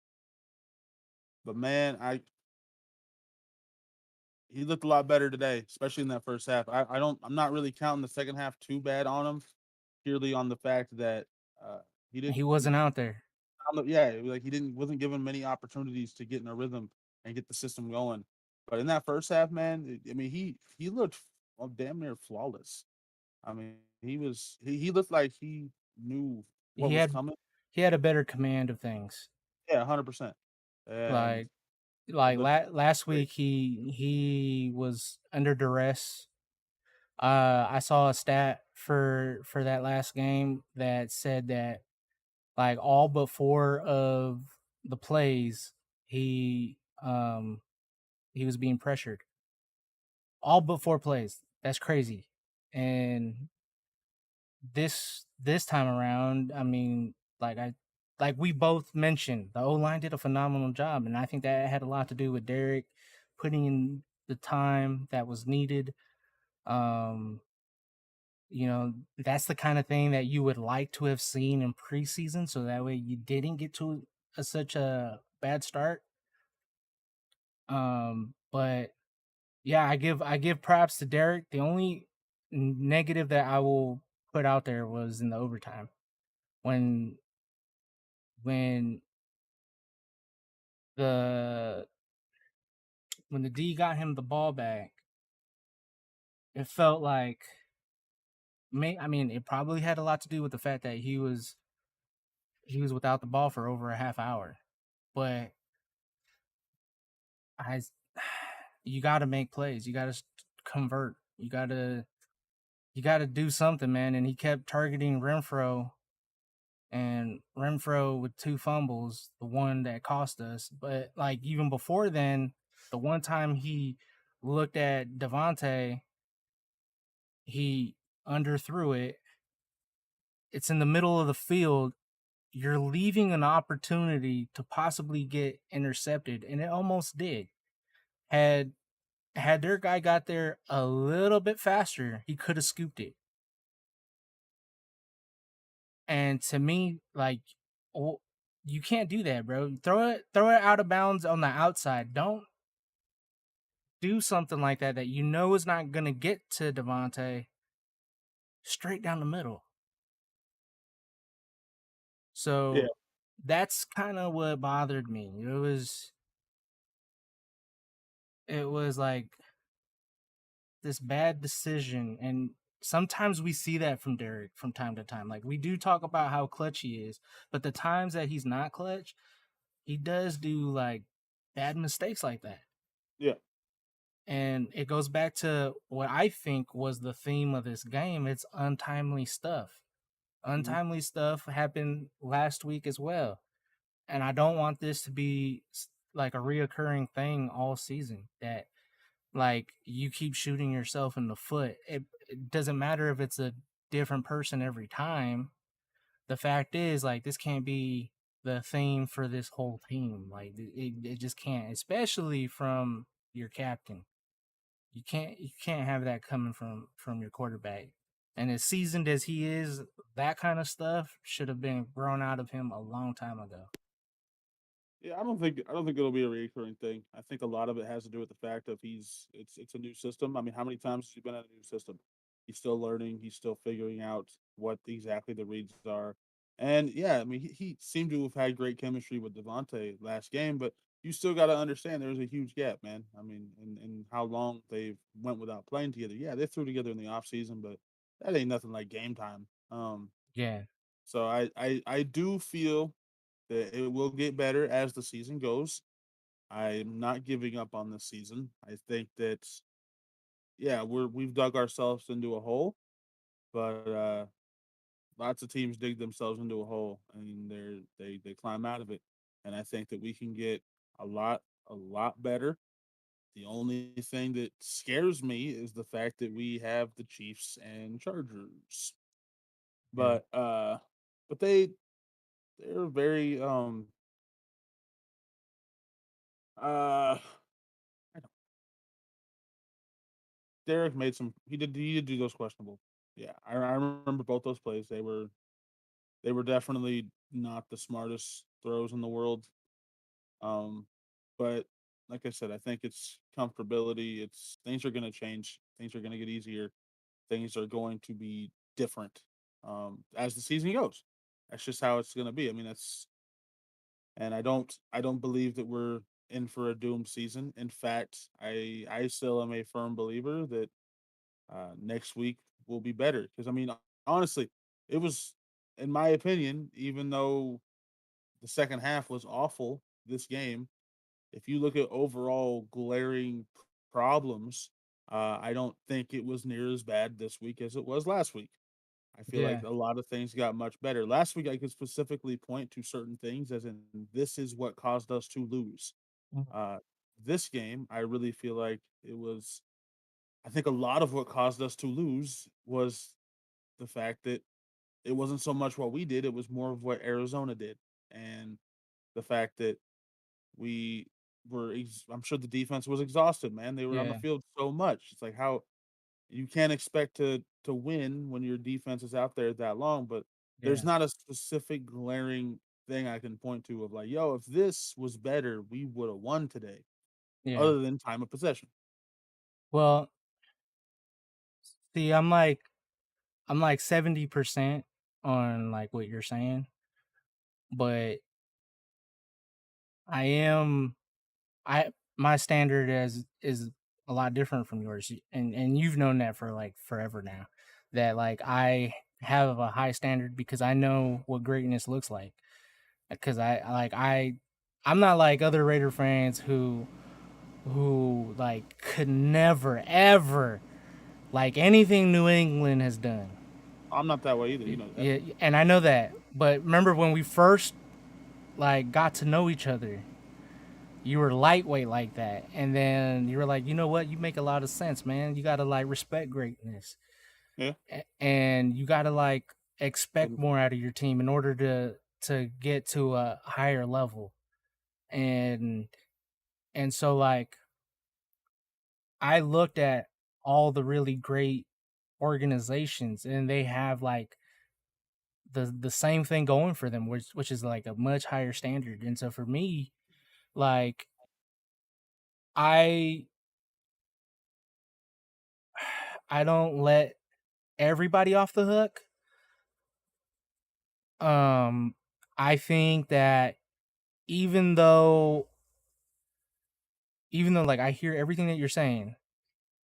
But man, I he looked a lot better today, especially in that first half. I'm not really counting the second half too bad on him, purely on the fact that uh, he didn't. He wasn't out there. Yeah, like he didn't wasn't given many opportunities to get in a rhythm and get the system going. But in that first half, man, I mean, he looked damn near flawless. I mean, he looked like he knew what He was had coming. he had a better command of things. Yeah, 100%. And Like it like looked last great. week he was under duress. I saw a stat for that last game that said that like all but four of the plays he um he was being pressured. All but four plays. That's crazy. And this time around, I mean, like we both mentioned, the O line did a phenomenal job, and I think that had a lot to do with Derek putting in the time that was needed. Um, that's the kind of thing that you would like to have seen in preseason, so that way you didn't get to such a bad start. But yeah, I give props to Derek. The only negative that I will put out there was in the overtime when when the when the D got him the ball back. It felt like I mean, it probably had a lot to do with the fact that he was without the ball for over a half hour. But I you got to make plays. You got to convert. You got to do something, man. And he kept targeting Renfro, and Renfro with two fumbles, the one that cost us. But like even before then, the one time he looked at Devontae, he underthrew it. It's in the middle of the field. You're leaving an opportunity to possibly get intercepted, and it almost did. Had had their guy got there a little bit faster, he could have scooped it. And to me, like, oh, you can't do that, bro. Throw it out of bounds on the outside. Don't do something like that you know is not gonna get to Devontae straight down the middle. Yeah, So that's kind of what bothered me. It was like this bad decision, and sometimes we see that from Derek from time to time. Like we do talk about how clutch he is, but the times that he's not clutch, he does do like bad mistakes like that. yeah, And it goes back to what I think was the theme of this game. It's untimely stuff. hmm Untimely stuff happened last week as well. And I don't want this to be like a reoccurring thing all season that like you keep shooting yourself in the foot. It doesn't matter if it's a different person every time. The fact is, like, this can't be the theme for this whole team. Like, it just can't, especially from your captain. You can't have that coming from your quarterback. And as seasoned as he is, that kind of stuff should have been grown out of him a long time ago. yeah. I don't think it'll be a recurring thing. I think a lot of it has to do with the fact of it's a new system. I mean, how many times has he been in a new system? He's still learning. He's still figuring out what exactly the reads are. And yeah, I mean, he seemed to have had great chemistry with Devontae last game, but you still got to understand there's a huge gap, man. I mean, in how long they've went without playing together. Yeah, they threw together in the off season, but that ain't nothing like game time. Yeah, So I do feel that it will get better as the season goes. I'm not giving up on this season. I think that yeah, we've dug ourselves into a hole, but lots of teams dig themselves into a hole and they climb out of it. And I think that we can get a lot better. The only thing that scares me is the fact that we have the Chiefs and Chargers. yeah, But they're very uh I don't Derek made some he did do those questionable. Yeah, I remember both those plays. They were definitely not the smartest throws in the world. Um, but like I said, I think it's comfortability. It's things are going to change. Things are going to get easier. Things are going to be different as the season goes. That's just how it's going to be. I mean, that's and I don't believe that we're in for a doom season. In fact, I still am a firm believer that next week will be better because I mean, honestly, it was, in my opinion, even though the second half was awful, this game, if you look at overall glaring problems, I don't think it was near as bad this week as it was last week. I feel like yeah, a lot of things got much better. Last week, I could specifically point to certain things, as in this is what caused us to lose. mhm, Uh, this game, I really feel like it was. I think a lot of what caused us to lose was the fact that it wasn't so much what we did; it was more of what Arizona did, and the fact that we I'm sure the defense was exhausted, man. They were on the Yeah, field so much. It's like how you can't expect to win when your defense is out there that long, but there's yeah, not a specific glaring thing I can point to of like, yo, if this was better, we would have won today, yeah. other than time of possession. Well, see, I'm like 70% on like what you're saying, but I am I my standard is a lot different from yours, and you've known that for like forever now. That like I have a high standard because I know what greatness looks like. Because I'm not like other Raider fans who like could never ever like anything New England has done. I'm not that way either. You know that. Yeah, and I know that. But remember when we first like got to know each other, you were lightweight like that, and then you were like, you know what, you make a lot of sense, man. You gotta like respect greatness, Yeah. and you gotta like expect more out of your team in order to get to a higher level. And so like I looked at all the really great organizations, and they have like the same thing going for them, which is like a much higher standard. And so for me, like I I don't let everybody off the hook. Um, I think that even though like I hear everything that you're saying,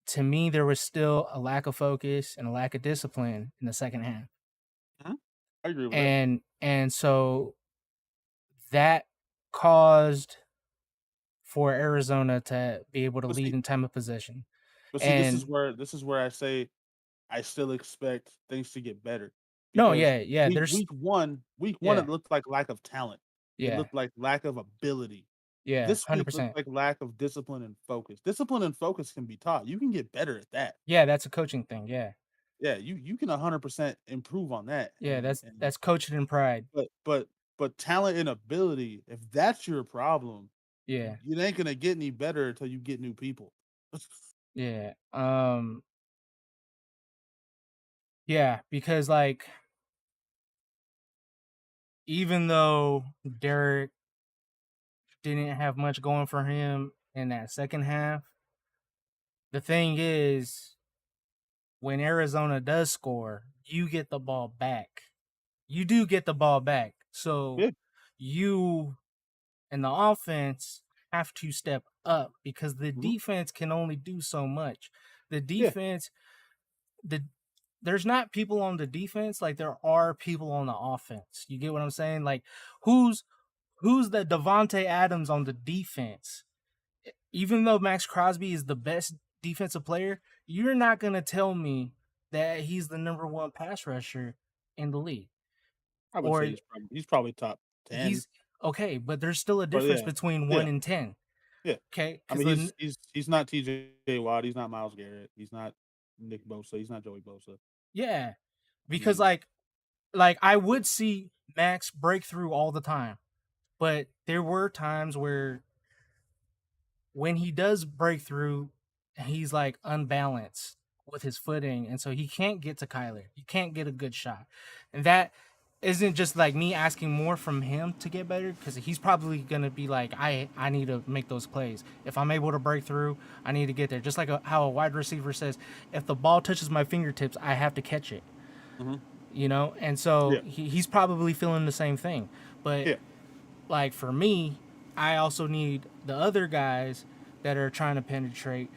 to me there was still a lack of focus and a lack of discipline in the second half. Mhm. I agree with that. And so that caused for Arizona to be able to But lead see, in time of possession. this And is where I say I still expect things to get better no, because yeah, yeah, there's week one yeah, it looked like lack of talent. It yeah, looked like lack of ability. yeah, This week looks 100%. like lack of discipline and focus. Discipline and focus can be taught. You can get better at that. Yeah, that's a coaching thing. Yeah. Yeah, you can 100% improve on that. Yeah, And that's coaching and pride. but but but talent and ability, if that's your problem, Yeah. you ain't gonna get any better until you get new people. Yeah. Yeah, because like even though Derek didn't have much going for him in that second half, the thing is when Arizona does score, you get the ball back. You do get the ball back. So Yeah. you and the offense have to step up because the Mhm. defense can only do so much. The Yeah. defense, the there's not people on the defense like there are people on the offense. You get what I'm saying? Like who's the Devonte Adams on the defense? Even though Max Crosby is the best defensive player, you're not gonna tell me that he's the number one pass rusher in the league. I would say Or he's probably top 10. he's okay, but there's still a But difference yeah. between Yeah. 1 and 10. Yeah. Okay, I because mean, he's not TJ Watt, he's not Miles Garrett, he's not Nick Bosa, he's not Joey Bosa. yeah, I because mean, like I would see Max break through all the time, but there were times where when he does break through, he's like unbalanced with his footing, and so he can't get to Kyler. He can't get a good shot, and that isn't just like me asking more from him to get better because he's probably gonna be like, I need to make those plays. If I'm able to break through, I need to get there. Just like how a wide receiver says, if the ball touches my fingertips, I have to catch it. mhm. And so Yeah. he's probably feeling the same thing. But Yeah. like for me, I also need the other guys that are trying to penetrate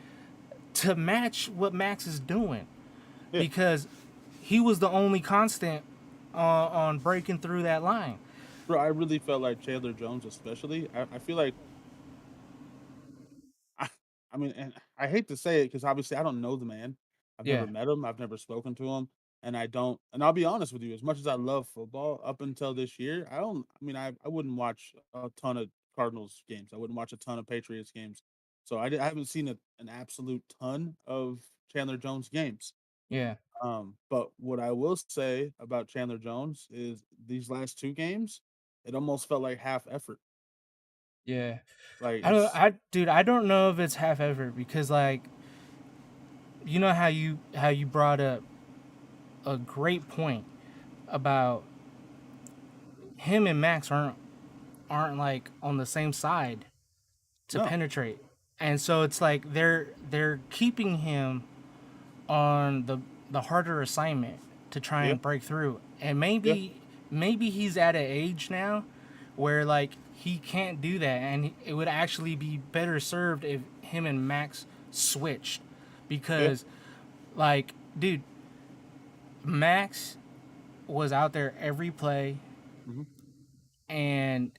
to match what Max is doing Yeah. because he was the only constant on breaking through that line. Bro, I really felt like Chandler Jones especially, I feel like I I mean, and I hate to say it because obviously I don't know the man. I've never Yeah, met him, I've never spoken to him, and I don't and I'll be honest with you, as much as I love football up until this year, I mean, I wouldn't watch a ton of Cardinals games, I wouldn't watch a ton of Patriots games. So I haven't seen an absolute ton of Chandler Jones games. yeah, But what I will say about Chandler Jones is these last two games, it almost felt like half effort. Yeah. Like I don't it's I dude, I don't know if it's half effort because like you know how you brought up a great point about him and Max aren't like on the same side to no, penetrate. And so it's like they're keeping him on the harder assignment to try yeah, and break through. And yeah, maybe he's at an age now where like he can't do that and it would actually be better served if him and Max switched yeah, because like dude, Max was out there every play hmm and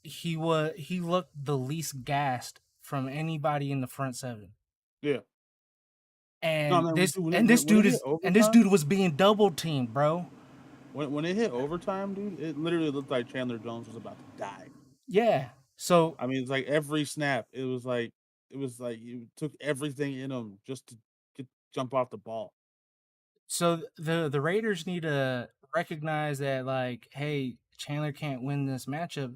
he looked the least gassed from anybody in the front seven. yeah. No, man, when it hit And this overtime, dude was being double teamed, bro. when it hit overtime, dude, it literally looked like Chandler Jones was about to die. Yeah. So I mean, it's like every snap, it was like you took everything in him just to get jump off the ball. the Raiders need to recognize that like, hey, Chandler can't win this matchup.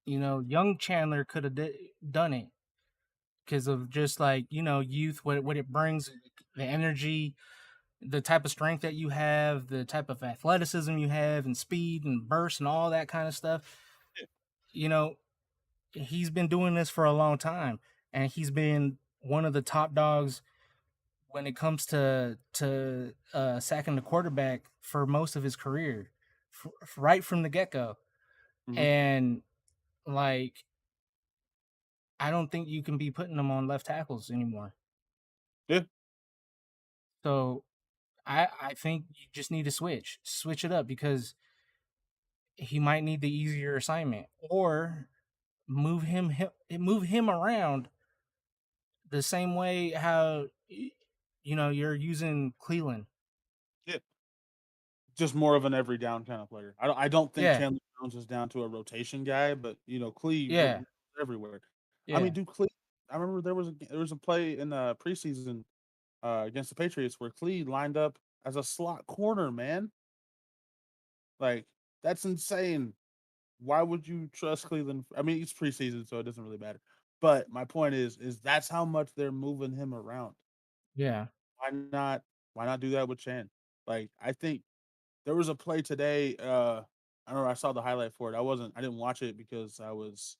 You know, young Chandler could have done it because of just like youth, what it brings, the energy, the type of strength that you have, the type of athleticism you have, and speed and burst and all that kind of stuff. Yeah, You know, he's been doing this for a long time, and he's been one of the top dogs when it comes to sacking the quarterback for most of his career, right from the get go. mhm, And like, I don't think you can be putting him on left tackles anymore. yeah, So I think you just need to switch it up because he might need the easier assignment or move him around the same way how you're using Cleveland. yeah. Just more of an every down kind of player. I don't think Yeah, Chandler Jones is down to a rotation guy, but Clee yeah, everywhere. I yeah, mean, dude, Clee. I remember there was a play in the preseason against the Patriots where Clee lined up as a slot corner. Man, like that's insane. Why would you trust Cleveland? I mean, it's preseason, so it doesn't really matter. But my point is that's how much they're moving him around. yeah, Why not? Why not do that with Chan? Like, I think there was a play today. I don't know. I saw the highlight for it. I didn't watch it because I was.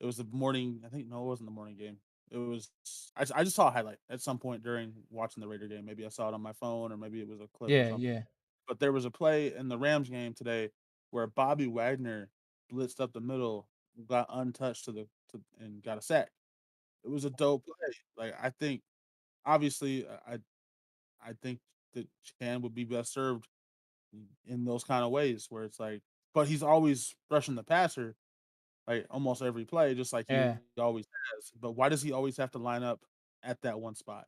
It was the morning. I think no, it wasn't the morning game. It was. I just saw a highlight at some point during watching the Raider game. Maybe I saw it on my phone, or maybe it was a clip or yeah, something. yeah, But there was a play in the Rams game today where Bobby Wagner blitzed up the middle, got untouched and got a sack. It was a dope play. Like I think, obviously, I think that Chan would be best served in those kind of ways where it's like, but he's always rushing the passer like almost every play, just like he yeah, always has. But why does he always have to line up at that one spot?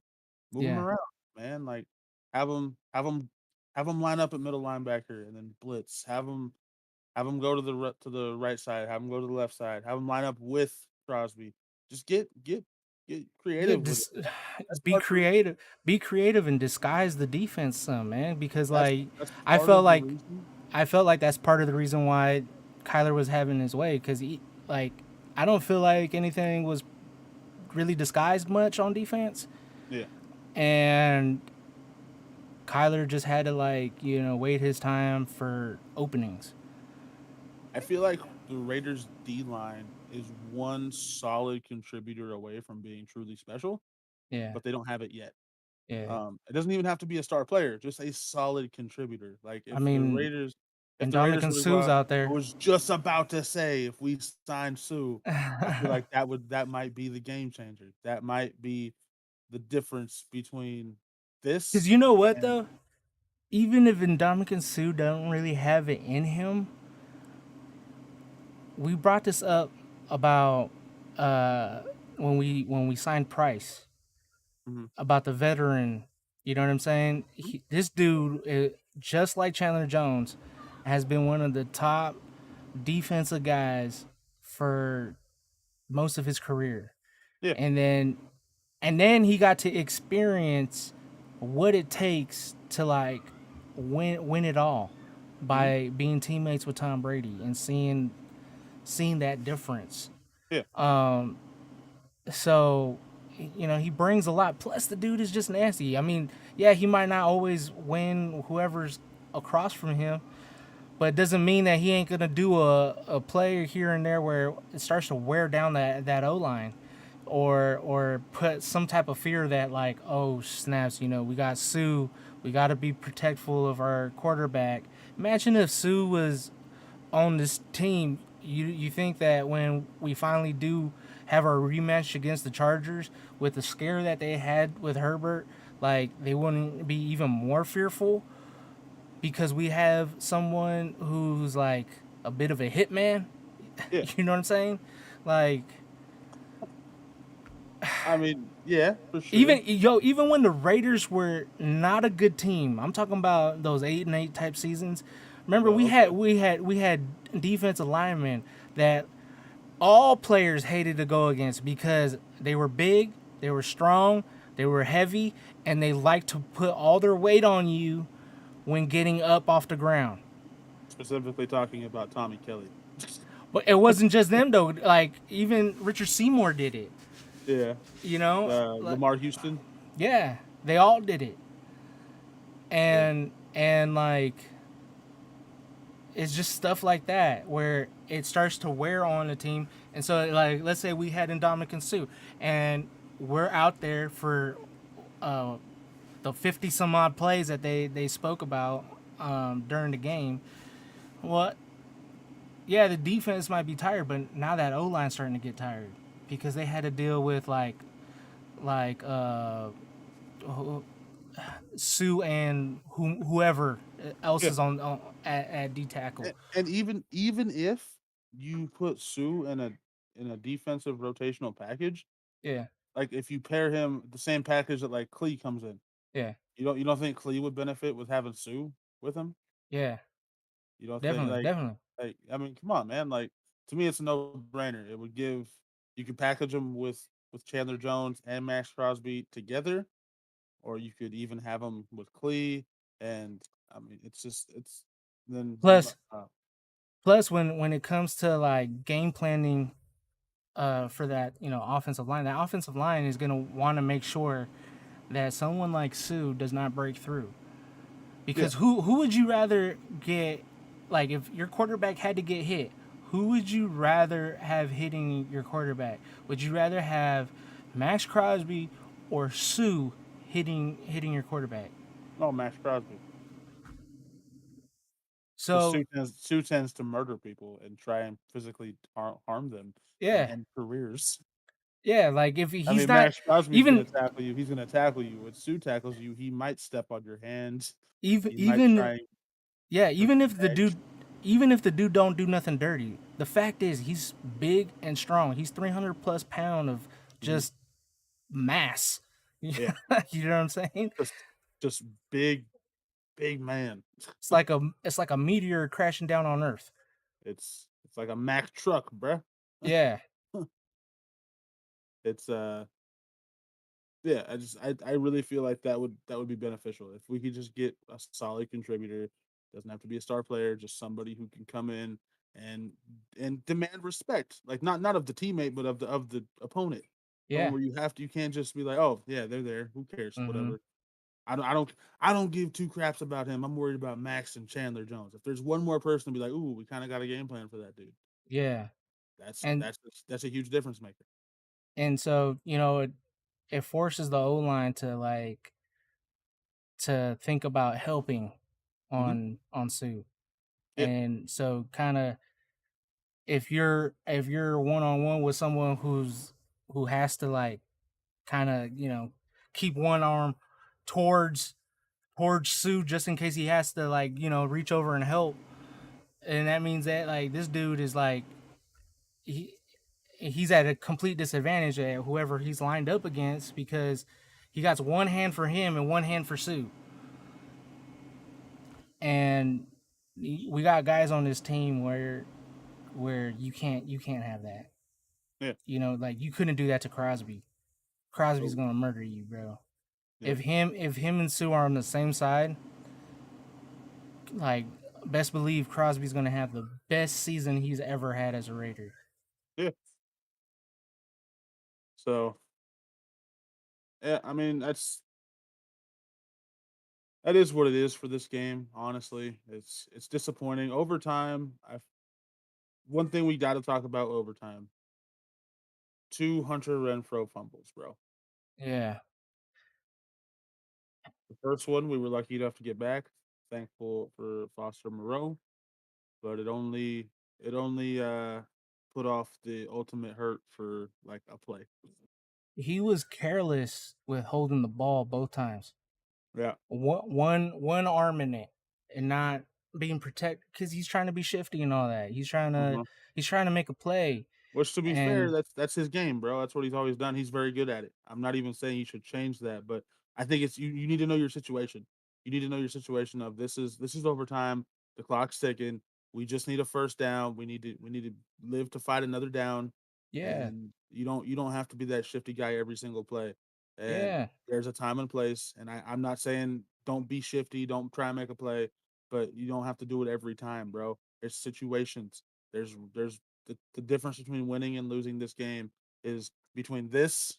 Move him yeah. around, man. Like have him have him have him line up at middle linebacker and then blitz. Have him go to to the right side. Have him go to the left side. Have him line up with Crosby. Just get Yeah, creative with it. just That's be part of the reason. creative. Be creative and disguise the defense some, man. Because like That's I part felt of the like reason. I felt like that's part of the reason why Kyler was having his way. Because he like I don't feel like anything was really disguised much on defense, Yeah, and Kyler just had to wait his time for openings. I feel like the Raiders D line is one solid contributor away from being truly special, Yeah, but they don't have it yet. yeah. It doesn't even have to be a star player, just a solid contributor. Like I mean, if and the Raiders Dominican were to go Sue's out, out I there. was just about to say if we signed Sue, I feel like that might be the game changer. That might be the difference between Because this you know what and though, even if Ndamukong Suh don't really have it in him, we brought this up about uh, when we signed Price mhm, about the veteran. You know what I'm saying? This dude, just like Chandler Jones, has been one of the top defensive guys for most of his career, yeah, and then he got to experience what it takes to like win it all Hmm. by being teammates with Tom Brady and seeing that difference. Yeah, So, he brings a lot. Plus, the dude is just nasty. I mean, yeah, he might not always win whoever's across from him, but it doesn't mean that he ain't gonna do a play here and there where it starts to wear down that O line, or put some type of fear that like, oh snaps, we got Sue, we got to be protectful of our quarterback. Imagine if Sue was on this team. You think that when we finally do have our rematch against the Chargers, with the scare that they had with Herbert, like they wouldn't be even more fearful because we have someone who's like a bit of a hitman. yeah. You know what I'm saying? Like, I mean, yeah, for sure. even when the Raiders were not a good team, I'm talking about those 8-8 type seasons. Remember, we Oh, had okay. we had we had defensive linemen that all players hated to go against because they were big, they were strong, they were heavy, and they liked to put all their weight on you when getting up off the ground. Specifically talking about Tommy Kelly. But it wasn't just them though. Like even Richard Seymour did it. Yeah. You know, like, Lamar Houston. yeah, they all did it, Yeah. and like it's just stuff like that where it starts to wear on the team. And so, like, let's say we had Indomitian Sue, and we're out there for uh, the 50 some odd plays that they spoke about during the game. Well, yeah, the defense might be tired, but now that O line's starting to get tired because they had to deal with like Sue and whoever else Yeah. is on at D tackle. And even if you put Sue in a defensive rotational package, Yeah, like if you pair him the same package that like Clee comes in, yeah, you don't think Clee would benefit with having Sue with him? yeah. You don't think Definitely, definitely. like I mean, come on, man. Like to me, it's a no brainer. It would give you could package them with Chandler Jones and Max Crosby together, or you could even have them with Clee. And I mean, it's just it's then Plus, plus, when it comes to like game planning, for that that offensive line is gonna want to make sure that someone like Sue does not break through. yeah, Because who would you rather get? Like, if your quarterback had to get hit, who would you rather have hitting your quarterback? Would you rather have Max Crosby or Sue hitting your quarterback? no Max Crosby. Because So Sue tends to murder people and try and physically harm them and yeah, end careers. yeah. Like if I he's mean, not Max Crosby's gonna even tackle you. He's gonna tackle you. When Sue tackles you, he might step on your hands. even He might even try and yeah, rip your leg. even if the dude don't do nothing dirty, the fact is he's big and strong. He's 300 plus pound of Mhm. just mass. You Yeah, know what I'm saying? just just big big man. It's like a meteor crashing down on Earth. It's like a Mack truck, bruh. Yeah, It's yeah, I really feel like that would be beneficial if we could just get a solid contributor. Doesn't have to be a star player, just somebody who can come in and demand respect, like not of the teammate, but of the opponent. Someone yeah. where you can't just be like, oh yeah, they're there, who cares, Hmm. whatever. I don't give two craps about him. I'm worried about Max and Chandler Jones. If there's one more person to be like, ooh, we kind of got a game plan for that dude. Yeah, That's and that's that's a huge difference maker. so it forces the O line to think about helping Hmm. on Sue, Yeah, and so kind of if you're one on one with someone who has to like kind of keep one arm towards Sue just in case he has to like reach over and help, and that means that like this dude is like he he's at a complete disadvantage at whoever he's lined up against because he got one hand for him and one hand for Sue, and we got guys on this team where you can't have that. yeah, Like you couldn't do that to Crosby. Crosby's so gonna murder you, bro. Yeah, If him and Sue are on the same side, like best believe Crosby's gonna have the best season he's ever had as a Raider. yeah. So yeah, I mean that is what it is for this game. Honestly, it's disappointing. Overtime, I one thing we got to talk about overtime. Two Hunter Renfro fumbles, bro. Yeah, The first one we were lucky enough to get back. Thankful for Foster Moreau, but it only put off the ultimate hurt for like a play. he was careless with holding the ball both times. Yeah. One arm in it, and not being protected because he's trying to be shifty and all that. Uh-huh. He's trying to make a play, Which, to be fair, and that's his game, bro. That's what he's always done. He's very good at it. I'm not even saying you should change that, but I think it's you need to know your situation. You need to know your situation of this is overtime. The clock's ticking. We just need a first down. We need to live to fight another down. yeah, And you don't have to be that shifty guy every single play. And yeah, there's a time and place. And I'm not saying don't be shifty, don't try and make a play, but you don't have to do it every time, bro. There's situations. There's the difference between winning and losing this game is between this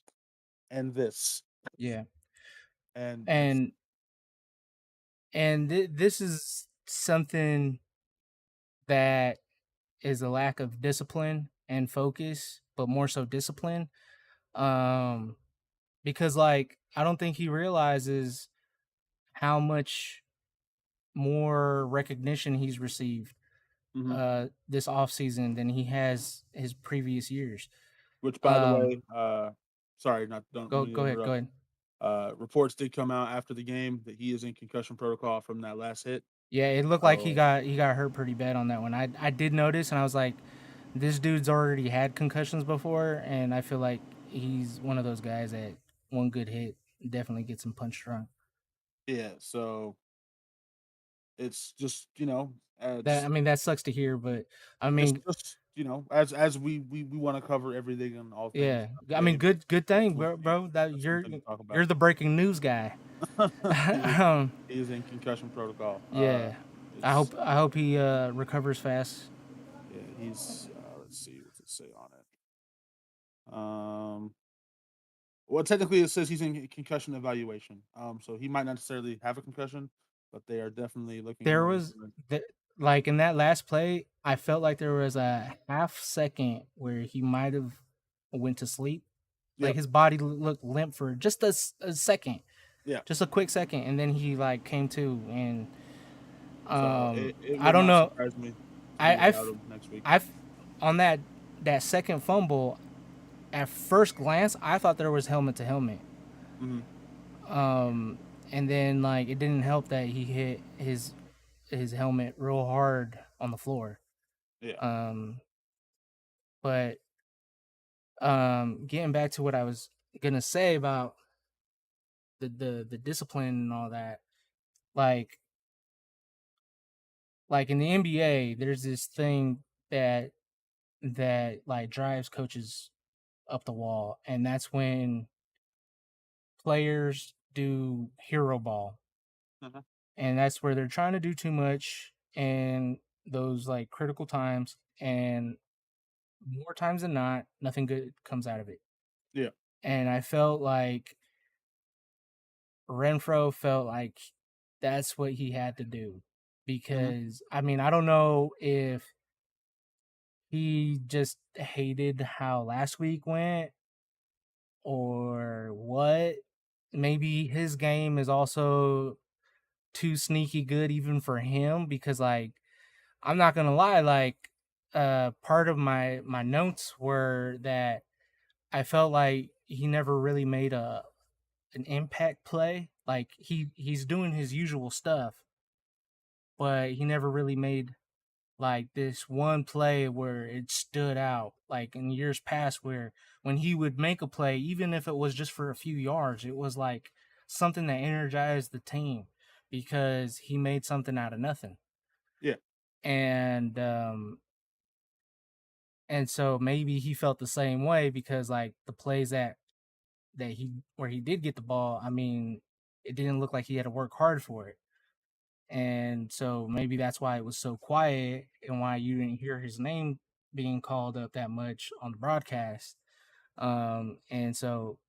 and this. yeah, And it's and this is something that is a lack of discipline and focus, but more so discipline. Um, because like I don't think he realizes how much more recognition he's received mhm. this offseason than he has his previous years. Which, by the Um, way, sorry, not don't mean to go ahead, go interrupt. ahead. Reports did come out after the game that he is in concussion protocol from that last hit. Yeah, it looked like So he got hurt pretty bad on that one. I did notice, and I was like, this dude's already had concussions before, and I feel like he's one of those guys that one good hit definitely gets him punched drunk. yeah, so it's just That I mean that sucks to hear, but I it's mean just as we want to cover everything and all things yeah, about the I mean game. good thing, That's one thing. bro. That That's one thing to talk you're about. the breaking news guy. he is um, he is in concussion protocol. yeah, It's I hope he recovers fast. Yeah, he's let's see what's it say on it. Well, technically it says he's in concussion evaluation. So he might not necessarily have a concussion, but they are definitely looking There more was into it. like in that last play, I felt like there was a half second where he might have went to sleep. Like Yep. his body looked limp for just a second, Yeah. just a quick second, and then he like came to. And So it I would don't not know. surprise me to be I without I've him next week. I've on that second fumble. At first glance, I thought there was helmet to helmet. Hmm. Um, and then like it didn't help that he hit his helmet real hard on the floor. Yeah. Um, but getting back to what I was gonna say about the discipline and all that, like like in the NBA, there's this thing that like drives coaches up the wall, and that's when players do hero ball, Hmm. and that's where they're trying to do too much and those like critical times, and more times than not, nothing good comes out of it. Yeah. And I felt like Renfro felt like that's what he had to do Hmm. because I mean I don't know if he just hated how last week went or what. Maybe his game is also too sneaky good even for him because like I'm not gonna lie, like part of my notes were that I felt like he never really made a an impact play. Like he's doing his usual stuff, but he never really made like this one play where it stood out. Like in years past, where when he would make a play, even if it was just for a few yards, it was like something that energized the team because he made something out of nothing. Yeah. And so maybe he felt the same way because like the plays that he where he did get the ball, I mean it didn't look like he had to work hard for it. And so maybe that's why it was so quiet and why you didn't hear his name being called up that much on the broadcast. And so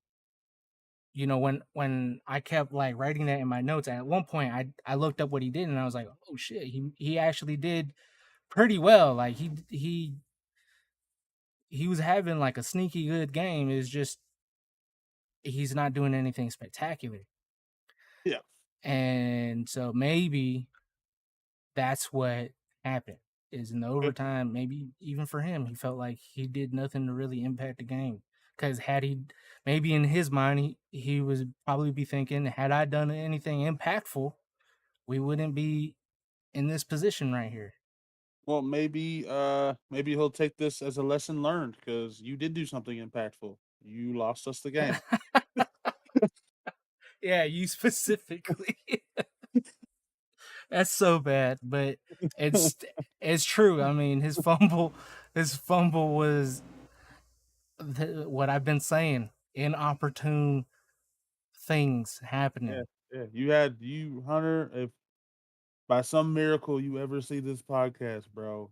when I kept like writing that in my notes, at one point I looked up what he did and I was like, oh shit, he actually did pretty well. Like he was having like a sneaky good game. It's just he's not doing anything spectacular. Yeah. And so maybe that's what happened. Is in the overtime, maybe even for him, he felt like he did nothing to really impact the game. Because had he, maybe in his mind, he would probably be thinking, had I done anything impactful, we wouldn't be in this position right here. Well, maybe he'll take this as a lesson learned because you did do something impactful. You lost us the game. Yeah, you specifically. That's so bad, but it's it's true. I mean, his fumble was what I've been saying. Inopportune things Yeah, happening. yeah. You Hunter. If by some miracle you ever see this podcast, bro,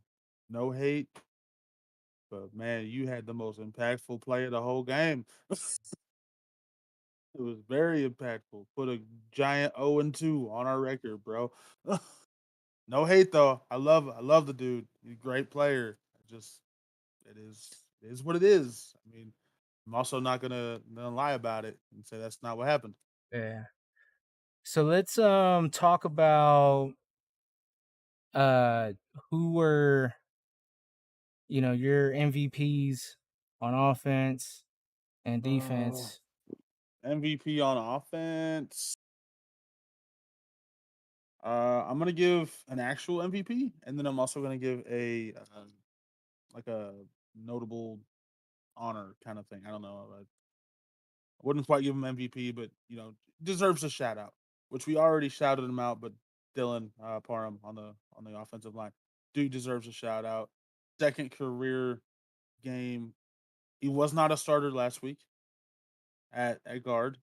no hate, but man, you had the most impactful play of the whole game. It was very impactful. Put a giant 0-2 on our record, bro. No hate though. I love the dude. He's a great player. Just it is what it is. I mean, I'm also not gonna lie about it and say that's not what happened. Yeah. So let's talk about uh who were, your MVPs on offense and Uh, defense. MVP on offense. I'm gonna give an actual MVP, and then I'm also gonna give a like a notable honor kind of thing. I don't know. I wouldn't quite give him MVP, but deserves a shout out, which we already shouted him out. But Dylan Parham on the offensive line, dude deserves a shout out. Second career game. He was not a starter last week at guard,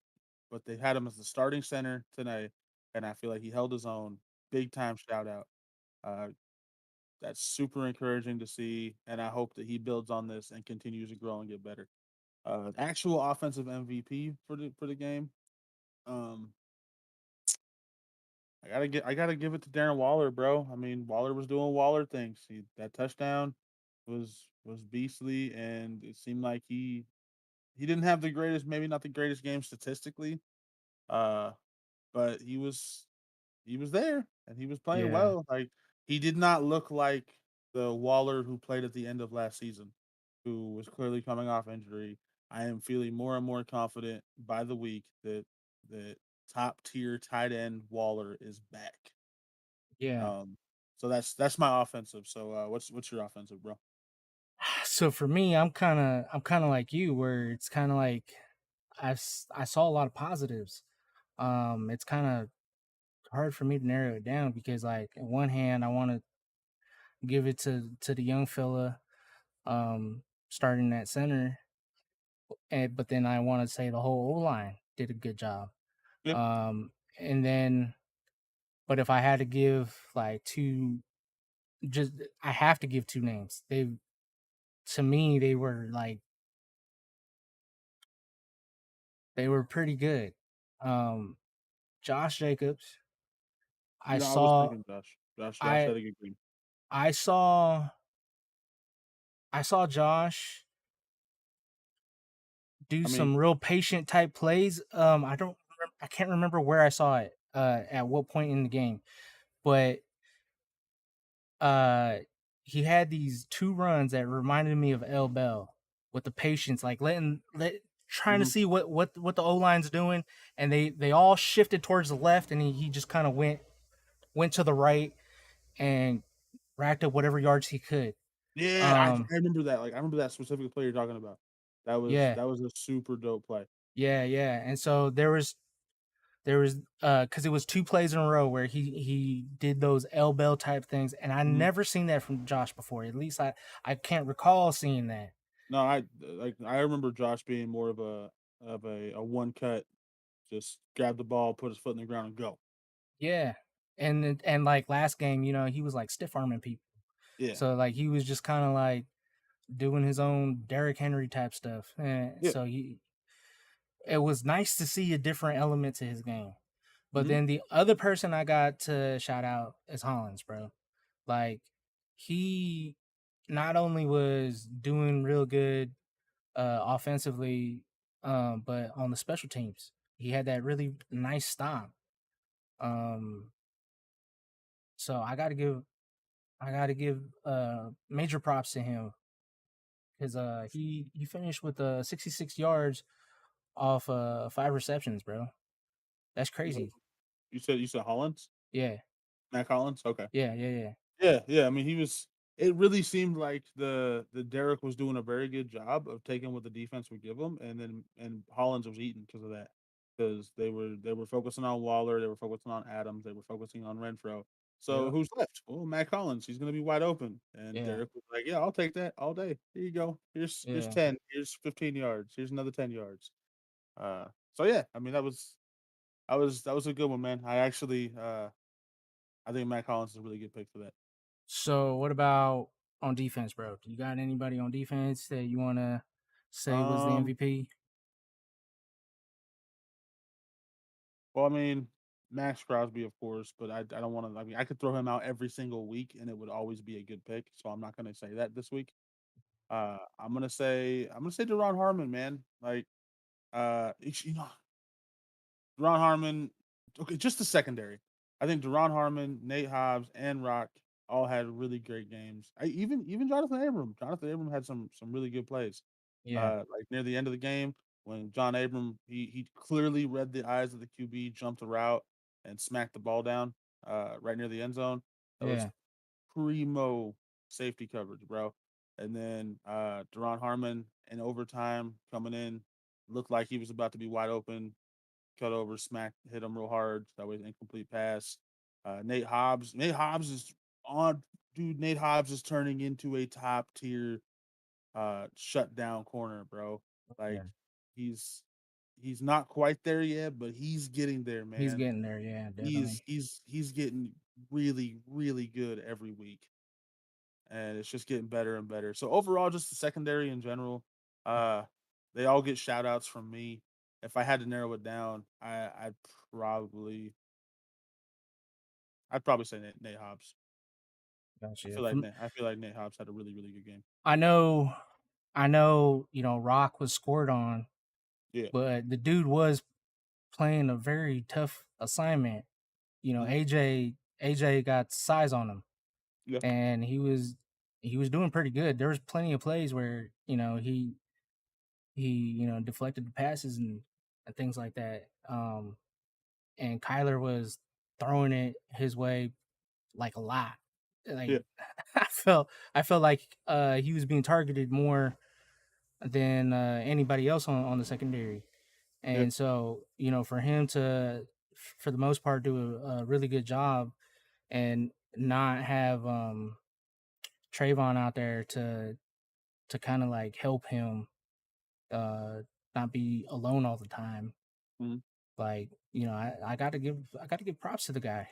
but they had him as the starting center tonight, and I feel like he held his own. Big time shout out. Uh, that's super encouraging to see, and I hope that he builds on this and continues to grow and get better. Actual offensive MVP for the game. Um, I gotta give it to Darren Waller, bro. I mean, Waller was doing Waller things. That touchdown was beastly, and it seemed like he didn't have the greatest, maybe not the greatest game statistically, uh, but he was there and he was playing Yeah. well. Like he did not look like the Waller who played at the end of last season, who was clearly coming off injury. I am feeling more and more confident by the week that top tier tight end Waller is back. Yeah. Um, so that's my offensive. So what's your offensive, bro? So for me, I'm kind of like you where it's kind of like I saw a lot of positives. It's kind of hard for me to narrow it down because like on one hand I want to give it to the young fella starting at center, but then I want to say the whole O line did a good job. Yeah, Um, and then, but if I had to give like two, just I have to give two names. To me they were pretty good. Um, Josh Jacobs, I I was saw thinking Josh. Josh I had a good game. I saw I saw Josh do I mean, some real patient type plays. I can't remember where I saw it at what point in the game, but uh he had these two runs that reminded me of L Bell with the patience, like trying to mhm. see what the O line's doing, and they all shifted towards the left, and he just kind of went to the right and racked up whatever yards he could. Yeah, Um, I remember that. Like I remember that specific play you're talking about. yeah, That was a super dope play. yeah, and so there was because it was two plays in a row where he did those L Bell type things, and I Mhm. never seen that from Josh before. At least I can't recall seeing that. No, I remember Josh being more of a one cut just grab the ball, put his foot in the ground, and go. Yeah. And like last game, he was like stiff arming people. Yeah, So like he was just kind of like doing his own Derrick Henry type stuff. And yeah. so it was nice to see a different element to his game. But Hmm. then the other person I got to shout out is Hollins, bro. Like he not only was doing real good offensively, but on the special teams, he had that really nice stop. Um, so I gotta give major props to him because he finished with 66 yards off 5 receptions, bro. That's crazy. You said Hollins, Yeah, Mac Hollins. Okay. yeah, yeah, yeah, Yeah, yeah. I mean, he was. It really seemed like the Derek was doing a very good job of taking what the defense would give him, and Hollins was eating because of that. Because they were focusing on Waller, they were focusing on Adams, they were focusing on Renfro. So yeah, who's left? Well, Mac Hollins. He's going to be wide open, and yeah, Derek was like, "Yeah, I'll take that all day. Here you go. Here's yeah. 10. Here's 15 yards. Here's another 10 yards." So yeah, I mean that was a good one, man. I think Mac Hollins is a really good pick for that. So what about on defense, bro? Do you got anybody on defense that you want to say was the Um, MVP? well, I mean, Max Crosby, of course, but I don't want to. I mean, I could throw him out every single week, and it would always be a good pick. So I'm not going to say that this week. I'm gonna say Deron Harmon, man. Like, Deron Harmon. Okay, just the secondary. I think Deron Harmon, Nate Hobbs, and Rock all had really great games. Even Jonathan Abram. Jonathan Abram had some really good plays. Yeah, Like near the end of the game when John Abram he clearly read the eyes of the QB, jumped the route, and smacked the ball down right near the end zone. That was yeah, primo safety coverage, bro. And then Deron Harmon in overtime coming in looked like he was about to be wide open, cut over, smack, hit him real hard. That was an incomplete pass. Nate Hobbs. Nate Hobbs is on, dude. Nate Hobbs is turning into a top tier shut down corner, bro. Like yeah. he's he's not quite there yet, but he's getting there, He's man. getting there. Yeah, He's definitely. he's he's getting really, really good every week. And it's just getting better and better. So overall, just the secondary in general, uh, they all get shout outs from me. If I had to narrow it down, probably I'd probably say Nate Hobbs. I Gotcha. feel like Nate Hobbs had a really, really good game. I know, I know. Rock was scored on, Yeah. but the dude was playing a very tough assignment. Mhm. AJ got size on him, Yeah. and he was doing pretty good. There was plenty of plays where he deflected the passes and things like that. And Kyler was throwing it his way like a lot. Like Yeah. I felt like he was being targeted more than anybody else on the secondary. Yeah. And so, for him to, for the most part, do a really good job and not have Trayvon out there to kind of like help him uh, not be alone all the time. Mhm. Like, I gotta give props to the guy.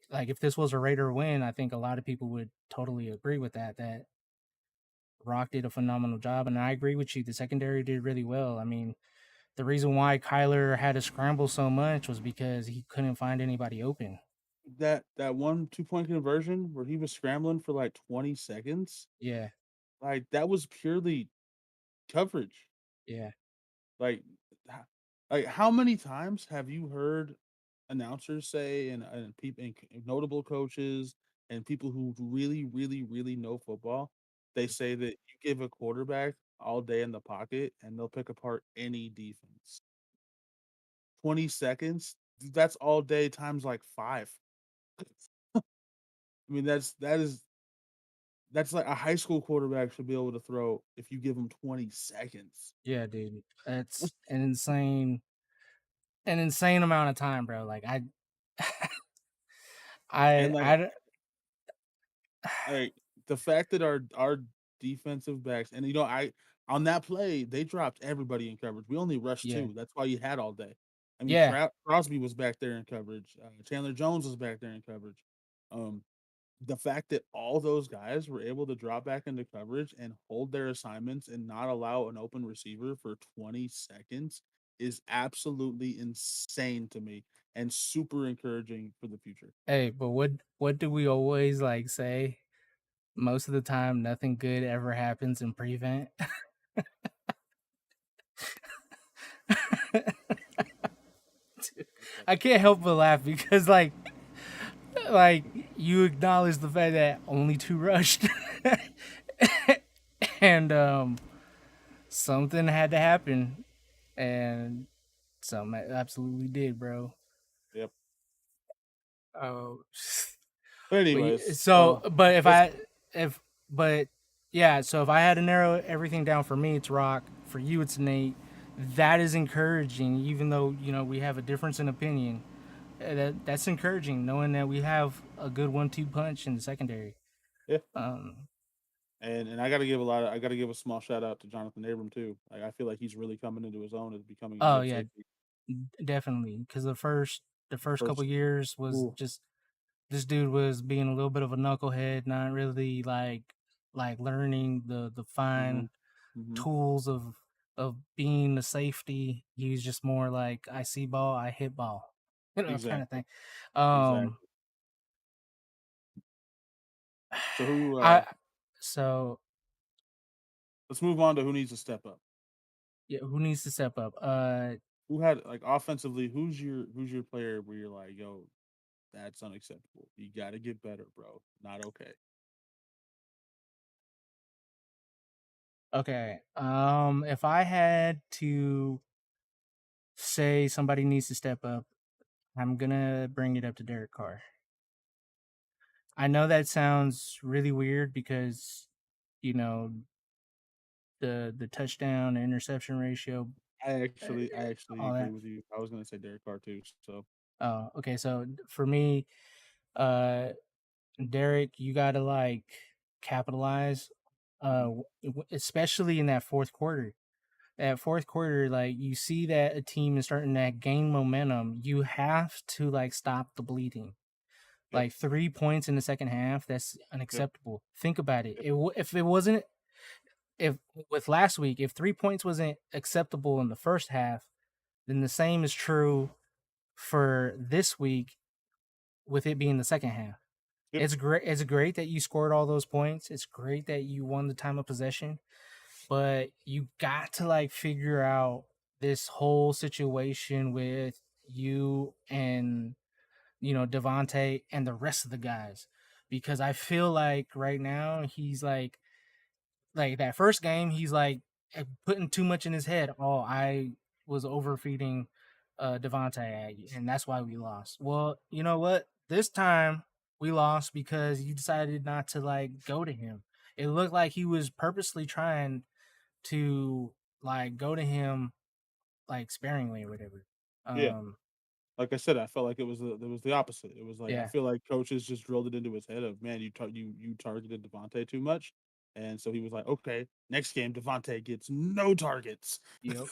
Like if this was a Raider win, I think a lot of people would totally agree with that. That Rock did a phenomenal job, and I agree with you. The secondary did really well. I mean, the reason why Kyler had to scramble so much was because he couldn't find anybody open. That one 2-point conversion where he was scrambling for like 20 seconds, Yeah, like that was purely coverage. yeah, Like, ho like, how many times have you heard announcers say and people and notable coaches and people who really, really, really know football, they say that you give a quarterback all day in the pocket and they'll pick apart any defense. 20 seconds, that's all day times like 5. I mean, that's like a high school quarterback should be able to throw if you give him 20 seconds. yeah, dude. That's an insane amount of time, bro. Like I, And, like, I, Like, the fact that our defensive backs and, I On that play, they dropped everybody in coverage. We only rushed Yeah. 2. That's why you had all day. I mean, Yeah. Crosby was back there in coverage. Chandler Jones was back there in coverage. Um, the fact that all those guys were able to drop back into coverage and hold their assignments and not allow an open receiver for 20 seconds is absolutely insane to me and super encouraging for the future. Hey, but what do we always like say? Most of the time, nothing good ever happens in prevent. That's funny. I can't help but laugh because like you acknowledge the fact that only two rushed, and something had to happen, and something absolutely did, bro. Yep. Oh, But but anyways, but let's if but yeah, so if I had to narrow everything down, for me it's Rock, for you it's Nate. That is encouraging, even though we have a difference in opinion. That's encouraging, knowing that we have a good one-two punch in the secondary. yeah. Um, And I gotta give a small shout out to Jonathan Abram too. Like I feel like he's really coming into his own as becoming a oh good yeah, safety. definitely, because the first couple First, years was ooh, just this dude was being a little bit of a knucklehead, not really like learning the mm-hmm, fine mm-hmm, tools of being the safety. He was just more like, I see ball, I hit ball, kind of exactly, thing. Um, exactly. So who? I so Let's move on to who needs to step up. yeah, who needs to step up? Who had like offensively? Who's your player where you're like, yo, that's unacceptable. You got to get better, bro. Not okay. Okay. If I had to say somebody needs to step up, I'm gonna bring it up to Derek Carr. I know that sounds really weird because you know the touchdown to interception ratio, uh, I actually all agree that. with you. I was gonna say Derek Carr too. So Oh, okay. So for me, uh, Derek, you gotta capitalize, especially in that fourth quarter. That fourth quarter, like you see that a team is starting to gain momentum, you have to stop the bleeding. yep, Like 3 points in the second half, that's yep, unacceptable. Think about it. yep, If it wasn't, if with last week, if 3 points wasn't acceptable in the first half, then the same is true for this week with it being the second half. yep, It's great. It's great that you scored all those points. It's great that you won the time of possession, but you got to figure out this whole situation with you and Devontae and the rest of the guys, because I feel like right now he's like that first game he's putting too much in his head. Oh, I was overfeeding Devontae, and that's why we lost. Well, you know what? This time we lost because you decided not to go to him. It looked like he was purposely trying to go to him sparingly or whatever. yeah. Um, Like I said, I felt like it was the opposite. It was like I yeah. feel like coaches just drilled it into his head of man, you targeted Devontae too much, and so he was like, okay, next game Devontae gets no targets. Yep.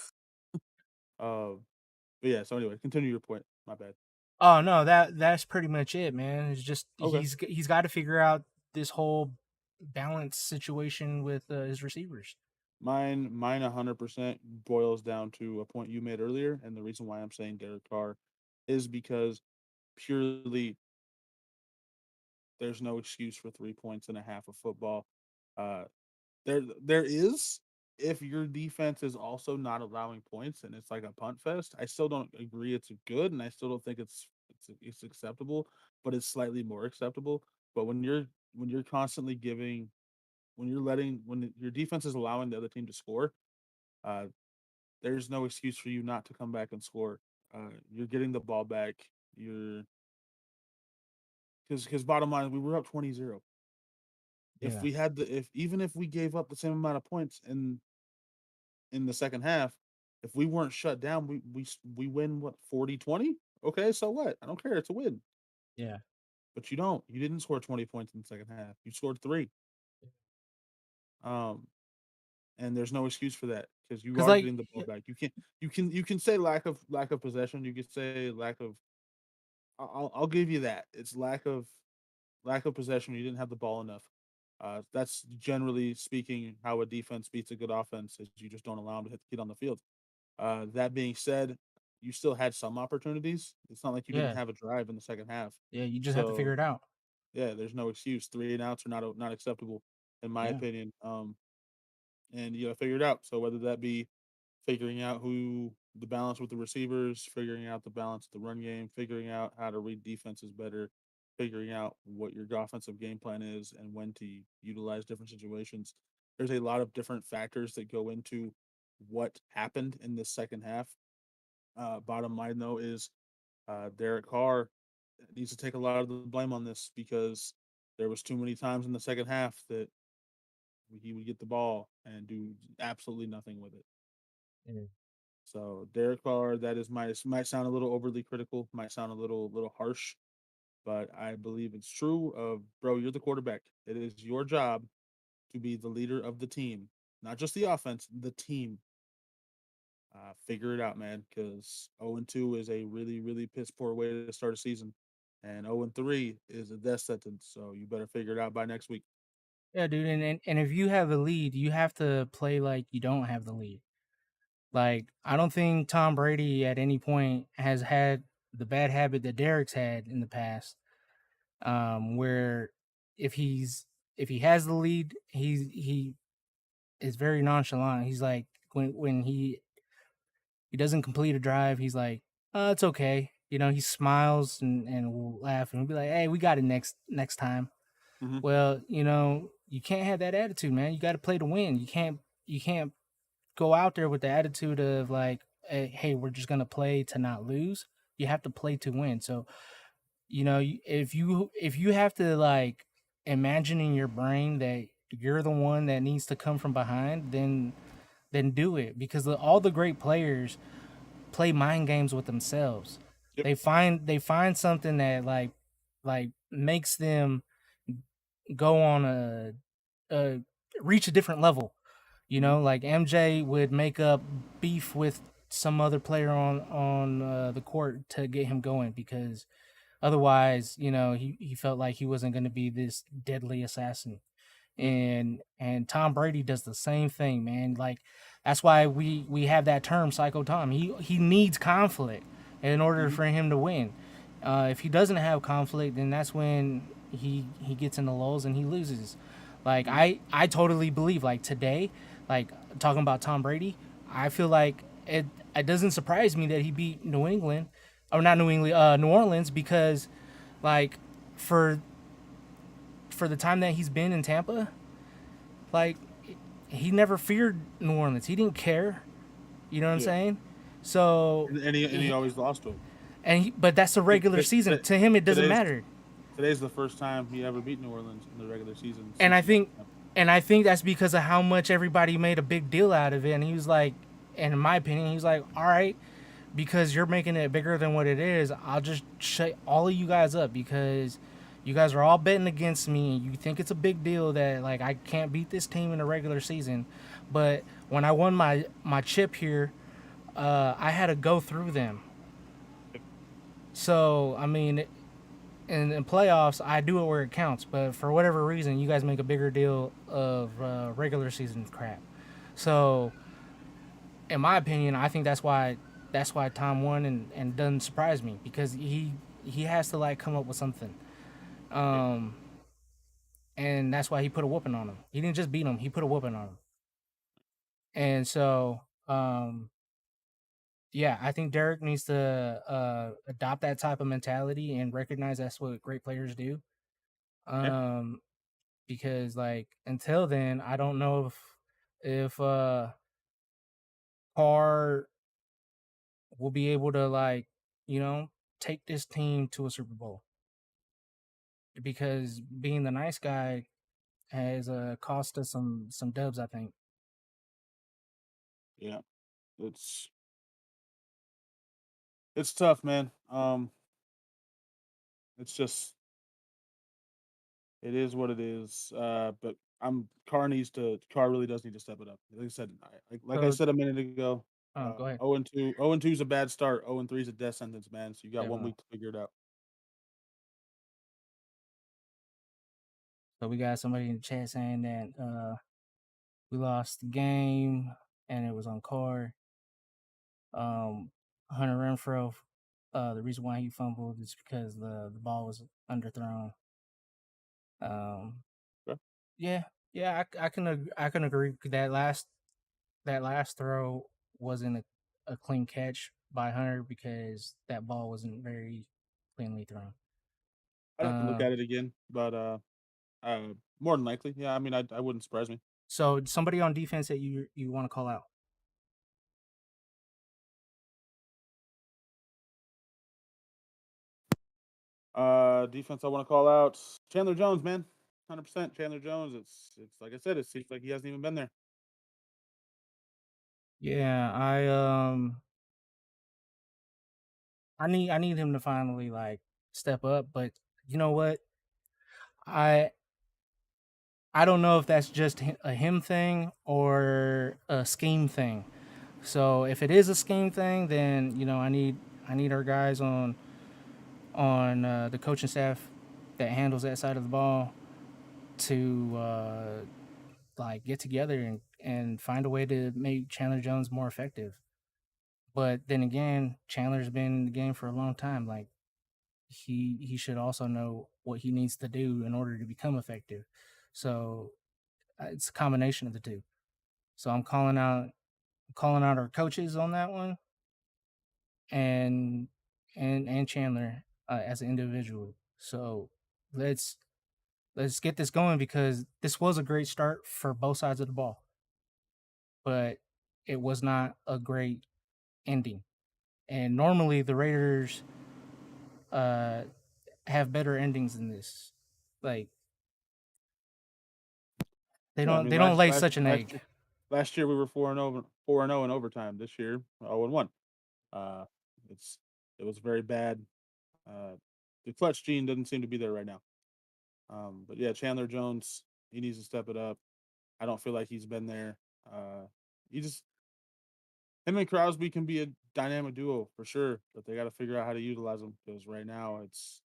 Uh, but yeah. So anyway, continue your point. My bad. Oh no, that's pretty much it, man. It's just Okay, he's got to figure out this whole balance situation with his receivers. mine 100% boils down to a point you made earlier, and the reason why I'm saying Derek Carr is because purely there's no excuse for 3 points and a half of football. Uh, there is if your defense is also not allowing points and it's like a punt fest. I still don't agree it's good, and I still don't think it's acceptable, but it's slightly more acceptable. But when you're constantly giving when you're letting when your defense is allowing the other team to score, uh, there's no excuse for you not to come back and score. You're getting the ball back. You're because bottom line, we were up 20-0. If Yeah, we had the if even if we gave up the same amount of points in the second half, if we weren't shut down, we win what 40-20. Okay, so what? I don't care. It's a win. yeah, But you don't. You didn't score 20 points in the second half. You scored 3. Um and there's no excuse for that because you Cause are like, getting the ball back. You can say lack of possession. You could say lack of. I'll give you that. It's lack of possession. You didn't have the ball enough. That's generally speaking how a defense beats a good offense is you just don't allow them to get on the field. That being said, you still had some opportunities. It's not like you didn't yeah, have a drive in the second half. yeah, you just have to figure So it out. yeah, there's no excuse. 3 and outs are not acceptable in my Yeah. opinion. And you got to figure it out. So whether that be figuring out who the balance with the receivers, figuring out the balance of the run game, figuring out how to read defenses better, figuring out what your offensive game plan is and when to utilize different situations. There's a lot of different factors that go into what happened in this second half. Bottom line, though, is Derek Carr needs to take a lot of the blame on this because there was too many times in the second half that he would get the ball and do absolutely nothing with it. Mm. So Derek Carr, that is might sound a little overly critical, might sound a little harsh, but I believe it's true. Of bro, you're the quarterback. It is your job to be the leader of the team, not just the offense, the team. Figure it out, man, because 0-2 is a really piss poor way to start a season, and 0-3 is a death sentence. So you better figure it out by next week. Yeah, dude, and if you have the lead, you have to play like you don't have the lead. Like, I don't think Tom Brady at any point has had the bad habit that Derek's had in the past, where if he's if he has the lead, he is very nonchalant. He's like when he doesn't complete a drive, he's like, "Oh, it's okay." You know, he smiles and will laugh and we'll be like, "Hey, we got it next time." Hmm. Well, you can't have that attitude, man. You got to play to win. You can't go out there with the attitude of like, hey, we're just gonna play to not lose. You have to play to win. So if you have to like imagine in your brain that you're the one that needs to come from behind, then do it because all the great players play mind games with themselves. Yep. They find something that like makes them go on a reach a different level. Hmm. Like MJ would make up beef with some other player on the court to get him going because otherwise, he felt like he wasn't going to be this deadly assassin. Yep. And Tom Brady does the same thing, man. Like that's why we have that term Psycho Tom. He needs conflict in order Hmm. for him to win. If he doesn't have conflict, then that's when he gets in the lulls and he loses. Like Hmm. I totally believe like today, like talking about Tom Brady, I feel like it doesn't surprise me that he beat New England or not New England, New Orleans because like for for the time that he's been in Tampa, like he never feared New Orleans. He didn't care. You know what I'm Yeah. saying? So, And he always lost to him. but that's the Like, regular season. To him, it doesn't today's matter. today's the first time he ever beat New Orleans in the regular season And since I he got think, to Tampa. and I think that's because of how much everybody made a big deal out of it. And he was like, and in my opinion, he was like, all right, because you're making it bigger than what it is, I'll just shut all of you guys up because you guys are all betting against me and you think it's a big deal that like I can't beat this team in the regular season. But when I won my chip here, I had to go through them. So I mean, in playoffs, I do it where it counts. But for whatever reason, you guys make a bigger deal of regular season crap. So in my opinion, I think that's why Tom won and doesn't surprise me because he has to like come up with something. Yeah. Um, and that's why he put a whooping on him. He didn't just beat him; he put a whooping on him. And so, yeah, I think Derek needs to adopt that type of mentality and recognize that's what great players do. Yeah. Um, because like until then, I don't know if Carr will be able to like you know take this team to a Super Bowl because being the nice guy has cost us some dubs. I think. Yeah. It's it's tough, man. It's just it is what it is. But Carr really does need to step it up. Like I said, like I So, said a minute ago, go ahead. 0 and 2, 0 and 2 is a bad start. 0 and 3 is a death sentence, man. So you got 1 Definitely. week to figure it out. So we got somebody in the chat saying that we lost the game and it was on Car. Hunter Renfro, the reason why he fumbled is because the ball was underthrown. Um, Okay. yeah, yeah, I can agree. That last throw wasn't a clean catch by Hunter because that ball wasn't very cleanly thrown. I'd have to look Uh, at it again, but more than likely, yeah. I mean, I wouldn't surprise me. so somebody on defense that you want to call out? Defense I want to call out Chandler Jones, man. 100% Chandler Jones. It's like I said, it seems like he hasn't even been there. Yeah, I need him to finally like step up, but you know what? I I don't know if that's just a him thing or a scheme thing. So if it is a scheme thing, then you know I need our guys on the coaching staff that handles that side of the ball to like get together and find a way to make Chandler Jones more effective. But then again, Chandler's been in the game for a long time. Like he should also know what he needs to do in order to become effective. So it's a combination of the two. So I'm calling out our coaches on that one and and Chandler as an individual. So let's let's get this going because this was a great start for both sides of the ball, but it was not a great ending. And normally the Raiders uh, have better endings than this. Like Yeah, I mean they don't lay such an last egg. year we were 4 and 0 in overtime. This year 0 and 1. Uh, it's it was very bad. Uh, the clutch gene doesn't seem to be there right now. But yeah, Chandler Jones, he needs to step it up. I don't feel like he's been there. Uh, he just him and Crosby can be a dynamic duo for sure, but they got to figure out how to utilize them because right now it's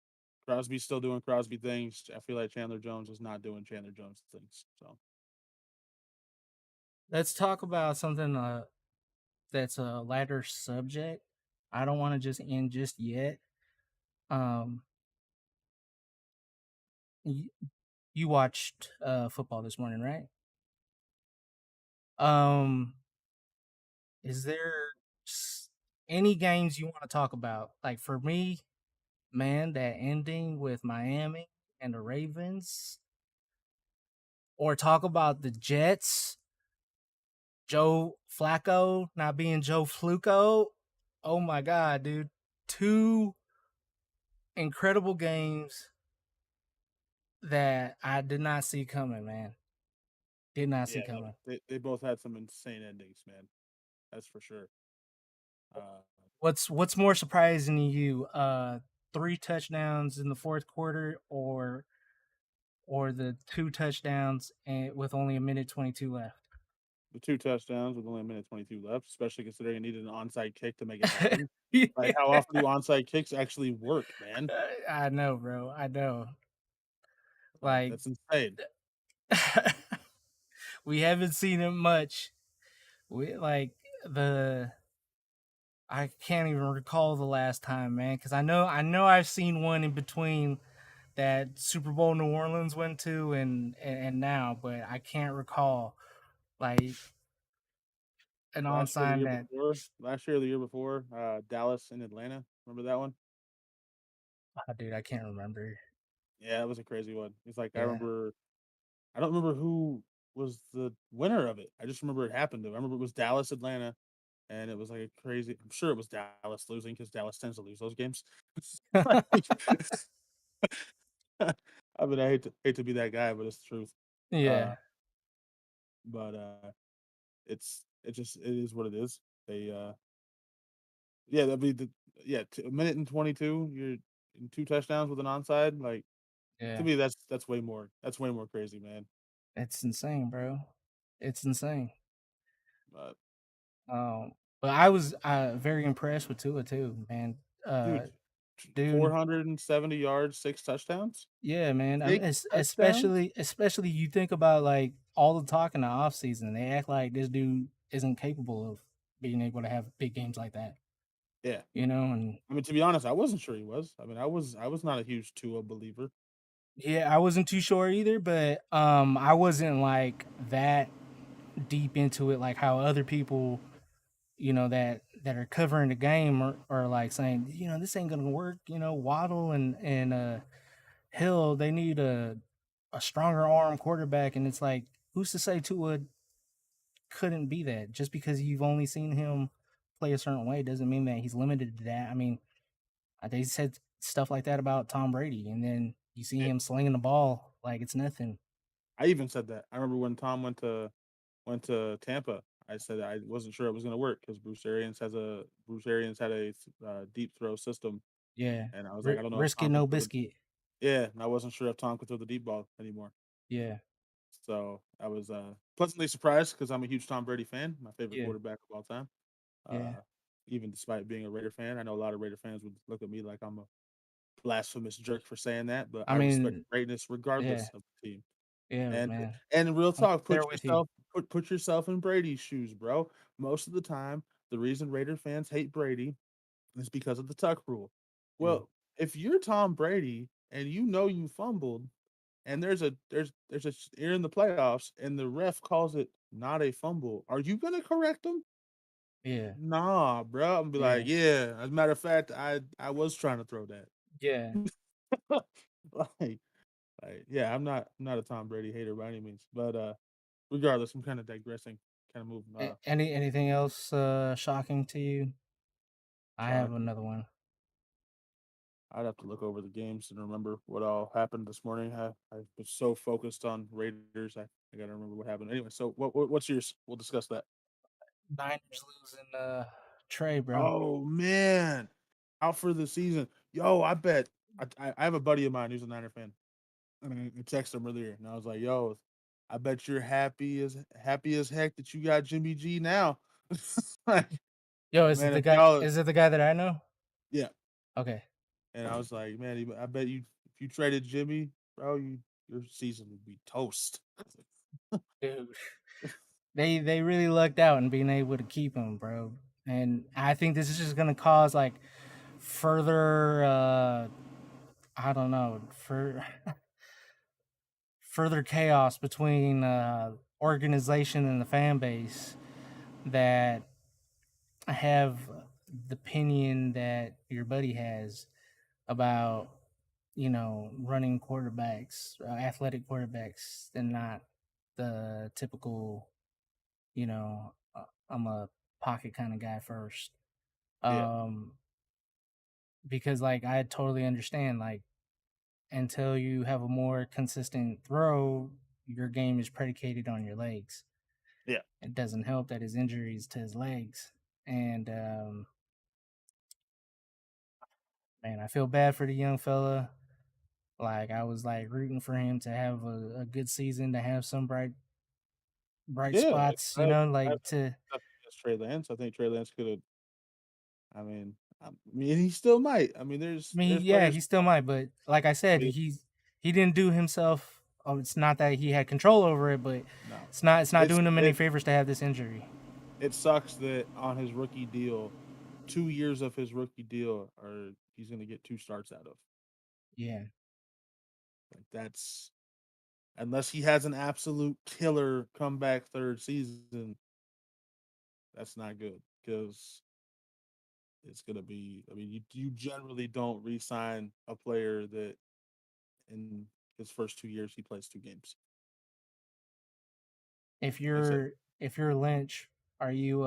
Crosby's still doing Crosby things. I feel like Chandler Jones is not doing Chandler Jones things. So Let's talk about something that's a lighter subject. I don't want to just end just yet. Um, you, you watched football this morning, right? Um, is there any games you want to talk about? Like for me, man, that ending with Miami and the Ravens, or talk about the Jets, Joe Flacco not being Joe Fluco. Oh my god, dude. Two incredible games that I did not see coming, man. Did not see yeah, no, coming. they both had some insane endings, man. That's for sure. Uh, What's more surprising to you? Three touchdowns in the fourth quarter or the two touchdowns and with only a minute 22 left. the 2 touchdowns with only a minute 22 left, especially considering it needed an onside kick to make it happen. Like, Yeah. how often do onside kicks actually work, man? I know, bro. I know. Like, Like that's insane. we haven't seen it much. We like the I can't even recall the last time, man, because I know I've seen one in between that Super Bowl New Orleans went to and now, but I can't recall like an onside that. Last year or the year before, Dallas and Atlanta. Remember that one? Oh, dude, I can't remember. Yeah, that was a crazy one. It's like Yeah, I don't remember who was the winner of it. I just remember it happened though. I remember it was Dallas, Atlanta, and it was like a crazy. I'm sure it was Dallas losing because Dallas tends to lose those games. Like, I mean, I hate to be that guy, but it's the truth. Uh, yeah, but it is what it is. They yeah, that'd be a minute and 22. You're in 2 touchdowns with an onside. Like to yeah, me, that's way more. That's way more crazy, man. It's insane, bro. It's insane. But Um, but I was very impressed with Tua too, man. dude, Uh, dude, 470 yards, 6 touchdowns, yeah, man. I mean, 6 touchdowns. especially you think about like all the talk in the off season. They act like this dude isn't capable of being able to have big games like that. Yeah, You know, and I mean, to be honest, I wasn't sure he was. I mean, I was not a huge Tua believer. yeah, I wasn't too sure either, but I wasn't like that deep into it like how other people, that are covering the game are like saying, this ain't gonna work. Waddle and Hill, they need a stronger arm quarterback, and it's like, who's to say Tua couldn't be that? Just because you've only seen him play a certain way doesn't mean that he's limited to that. I mean, they said stuff like that about Tom Brady, and then you see Yeah, him slinging the ball like it's nothing. I even said that. I remember when Tom went to Tampa. I said I wasn't sure it was going to work because Bruce Arians had a deep throw system, Yeah, and I was like, I don't know if risk it, Tom could no throw the biscuit. yeah, and I wasn't sure if Tom could throw the deep ball anymore. Yeah, So I was pleasantly surprised because I'm a huge Tom Brady fan, my favorite yeah, quarterback of all time. yeah. Uh, Even despite being a Raider fan, I know a lot of Raider fans would look at me like I'm a blasphemous jerk for saying that, but I I respect mean, greatness yeah, regardless of the team. yeah, And man. and real I'm talk, there with you. put yourself in Brady's shoes, bro. Most of the time, the reason Raider fans hate Brady is because of the tuck rule. Yeah, Well, if you're Tom Brady and you know you fumbled and there's a you're in the playoffs and the ref calls it not a fumble, are you gonna correct him? yeah, Nah, bro. I'm gonna be like, yeah, yeah. As a matter of fact, I was trying to throw that. yeah. like, yeah, I'm not a Tom Brady hater by any means, but regardless, I'm kind of digressing, kind of moving. Anything else shocking to you? I have Shocking. another one. I'd have to look over the games and remember what all happened this morning. I was so focused on Raiders, I gotta remember what happened. Anyway, so what's yours? We'll discuss that. Niners losing Trey, bro. Oh man, out for the season. Yo, I bet I have a buddy of mine who's a Niner fan, and I texted him earlier, and I was like, "Yo, I bet you're happy as heck that you got Jimmy G now." like, Yo, is it man, the if guy? y'all, Is it the guy that I know? yeah, Okay, and I was like, man, I bet you if you traded Jimmy, bro, your season would be toast. dude. They really lucked out in being able to keep him, bro. And I think this is just gonna cause like further I don't know, for further chaos between organization and the fan base that have the opinion that your buddy has about running quarterbacks, athletic quarterbacks, and not the typical I'm a pocket kind of guy first. Yeah, Um, because like I totally understand, like until you have a more consistent throw, your game is predicated on your legs. yeah, It doesn't help that his injuries to his legs. And man, I feel bad for the young fella. Like I was like rooting for him to have a good season, to have some bright yeah. spots, I have like to nothing against Trey Lance. I think Trey Lance could have. I mean, he still might. I mean, I there's mean, there's yeah, players. he still might, but like I I said, mean, he didn't do himself. It's not that he had control over it, but no, it's not it's doing him any it favors to have this injury. it sucks that on his rookie deal, 2 years of his rookie deal are he's gonna get two starts out of. Yeah, Like that's unless he has an absolute killer comeback third season, that's not good because it's gonna be. I mean, you generally don't re-sign a player that in his first 2 years he plays two games. if They said, you're Lynch, are you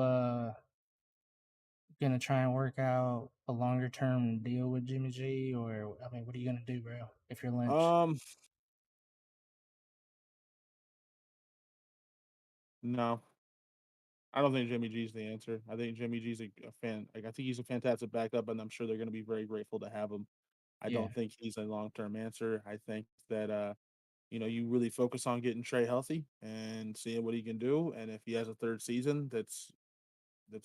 gonna try and work out a longer term deal with Jimmy G, or I mean, what are you gonna do, bro? If you're Lynch, um, no, I don't think Jimmy G's the answer. I think Jimmy G's a fan. Like I think he's a fantastic backup, and I'm sure they're going to be very grateful to have him. I yeah, don't think he's a long term answer. I think that you really focus on getting Trey healthy and seeing what he can do. And if he has a third season that's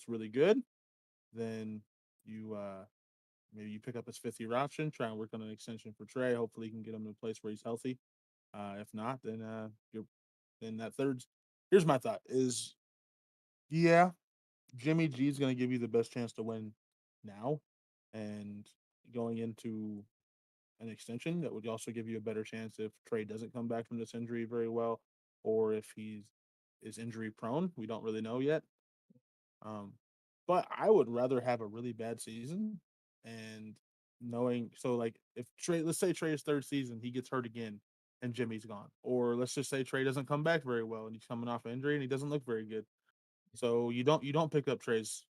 really good, then you maybe you pick up his 5th year option, try and work on an extension for Trey. Hopefully, you can get him in a place where he's healthy. If not, then you're then that third. Here's my thought: is yeah, Jimmy G is going to give you the best chance to win now, and going into an extension that would also give you a better chance if Trey doesn't come back from this injury very well, or if he's is injury prone. We don't really know yet. Um, but I would rather have a really bad season and knowing so like if Trey, let's say Trey's third season, he gets hurt again and Jimmy's gone. Or let's just say Trey doesn't come back very well and he's coming off an injury and he doesn't look very good. So you don't pick up Trey's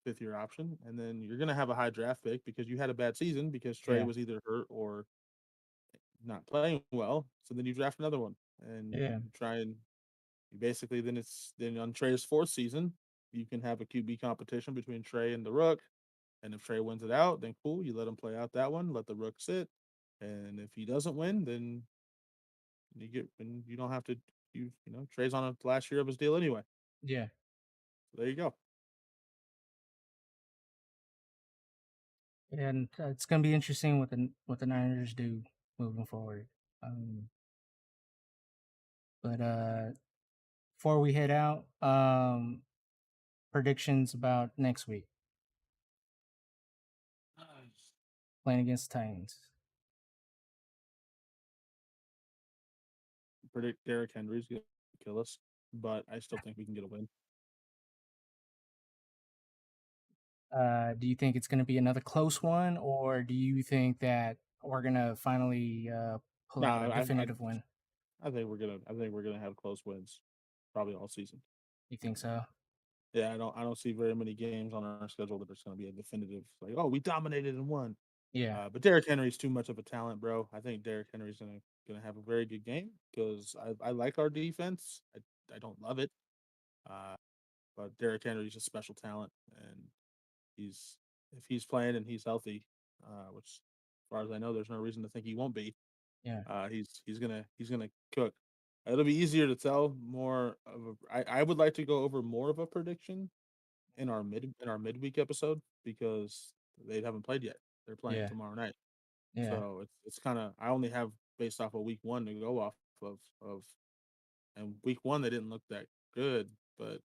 5th year option, and then you're gonna have a high draft pick because you had a bad season because Trey Yeah. was either hurt or not playing well. So then you draft another one and Yeah. you try and you basically then on Trey's 4th season, you can have a QB competition between Trey and the Rook. And if Trey wins it out, then cool, you let him play out that one, let the Rook sit. And if he doesn't win, then you don't have to Trey's on a last year of his deal anyway. Yeah. So there you go. And it's gonna be interesting what the Niners do moving forward. Um, but before we head out, predictions about next week Nice. playing against the Titans. Predict Derrick Henry's gonna kill us, but I still think we can get a win. Do you think it's going to be another close one, or do you think that we're going to finally pull No, out a I definitive win? I think we're gonna have close wins, probably all season. You think so? Yeah, I don't see very many games on our schedule that there's gonna be a definitive like, oh, we dominated and won. Yeah, But Derrick Henry's too much of a talent, bro. I think Derrick Henry's gonna have a very good game because I like our defense. I don't love it, uh, but Derrick Henry's a special talent, and he's if he's playing and he's healthy, which as far as I know, there's no reason to think he won't be. yeah, He's gonna cook. It'll be easier to tell more of a. I would like to go over more of a prediction in our midweek episode because they haven't played yet. They're playing yeah, tomorrow night. yeah, So it's kind of I only have based off of week one to go off of and week one they didn't look that good, but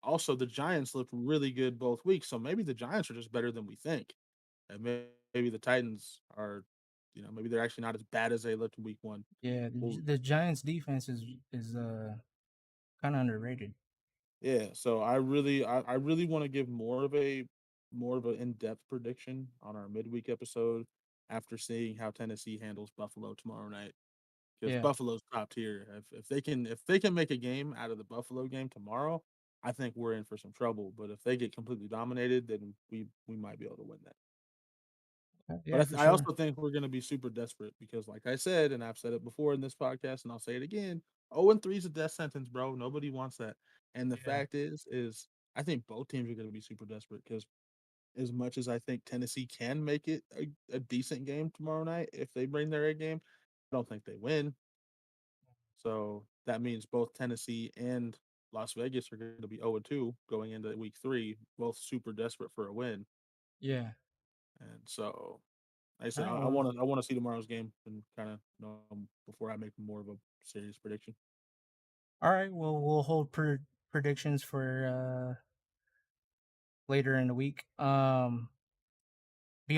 also the Giants looked really good both weeks. So maybe the Giants are just better than we think, and maybe the Titans are, maybe they're actually not as bad as they looked in week one. yeah. Well, The Giants' defense is kind of underrated. yeah. So I really want to give more of an in depth prediction on our midweek episode after seeing how Tennessee handles Buffalo tomorrow night. Because Yeah, Buffalo's top tier. If they can make a game out of the Buffalo game tomorrow, I think we're in for some trouble. But if they get completely dominated, then we might be able to win that. But yeah, for I sure. also think we're going to be super desperate because, like I said, and I've said it before in this podcast, and I'll say it again: 0-3 is a death sentence, bro. Nobody wants that. And the Yeah, fact is I think both teams are going to be super desperate because as much as I think Tennessee can make it a decent game tomorrow night if they bring their A game, I don't think they win. So that means both Tennessee and Las Vegas are going to be 0-2 going into week 3, both super desperate for a win. yeah. And so, like I All said, right. I Well, want to I want to see tomorrow's game and kind of know before I make more of a serious prediction. all right. Well, we'll hold predictions for later in the week. Be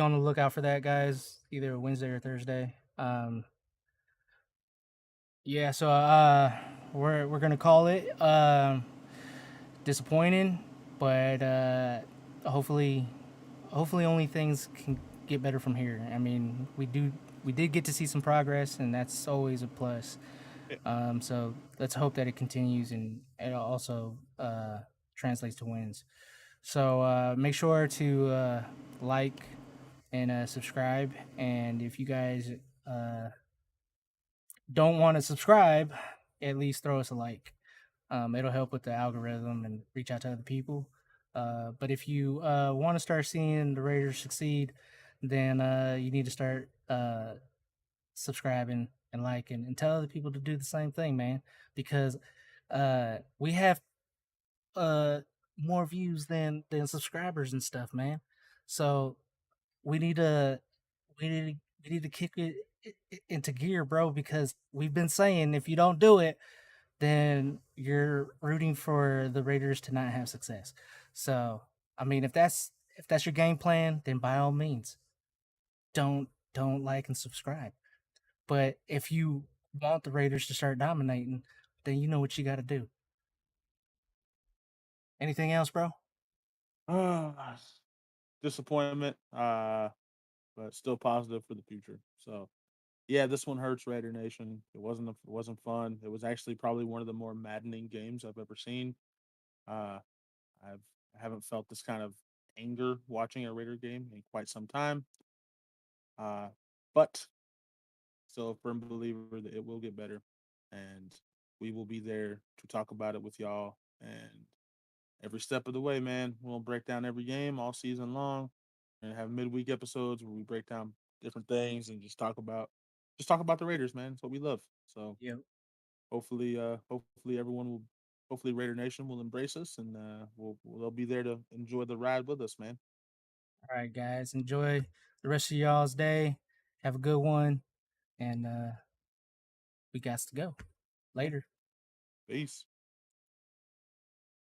on the lookout for that, guys. Either Wednesday or Thursday. Yeah, so we're gonna call it disappointing, but hopefully hopefully only things can get better from here. I mean, we did get to see some progress, and that's always a plus. Yeah, So let's hope that it continues and it also translates to wins. So make sure to like and subscribe, and if you guys uh, don't want to subscribe, at least throw us a like. It'll help with the algorithm and reach out to other people. But if you want to start seeing the Raiders succeed, then you need to start subscribing and like and tell other people to do the same thing, man. Because we have uh more views than subscribers and stuff, man. So we need to we need to we need to kick it into gear, bro. Because we've been saying if you don't do it, then you're rooting for the Raiders to not have success. So I mean, if that's your game plan, then by all means, don't like and subscribe. But if you want the Raiders to start dominating, then you know what you got to do. Anything else, bro? Ah, disappointment, but still positive for the future. So yeah, this one hurts, Raider Nation. It wasn't fun. It was actually probably one of the more maddening games I've ever seen. Uh, I've I haven't felt this kind of anger watching a Raider game in quite some time. Uh, but still a firm believer that it will get better, and we will be there to talk about it with y'all. And every step of the way, man, we'll break down every game all season long, and have midweek episodes where we break down different things and just talk about the Raiders, man. It's what we love. So Yep. hopefully everyone will, hopefully Raider Nation will embrace us, and they'll be there to enjoy the ride with us, man. All right, guys. Enjoy the rest of y'all's day. Have a good one. And we got to go. Yeah, Later. peace.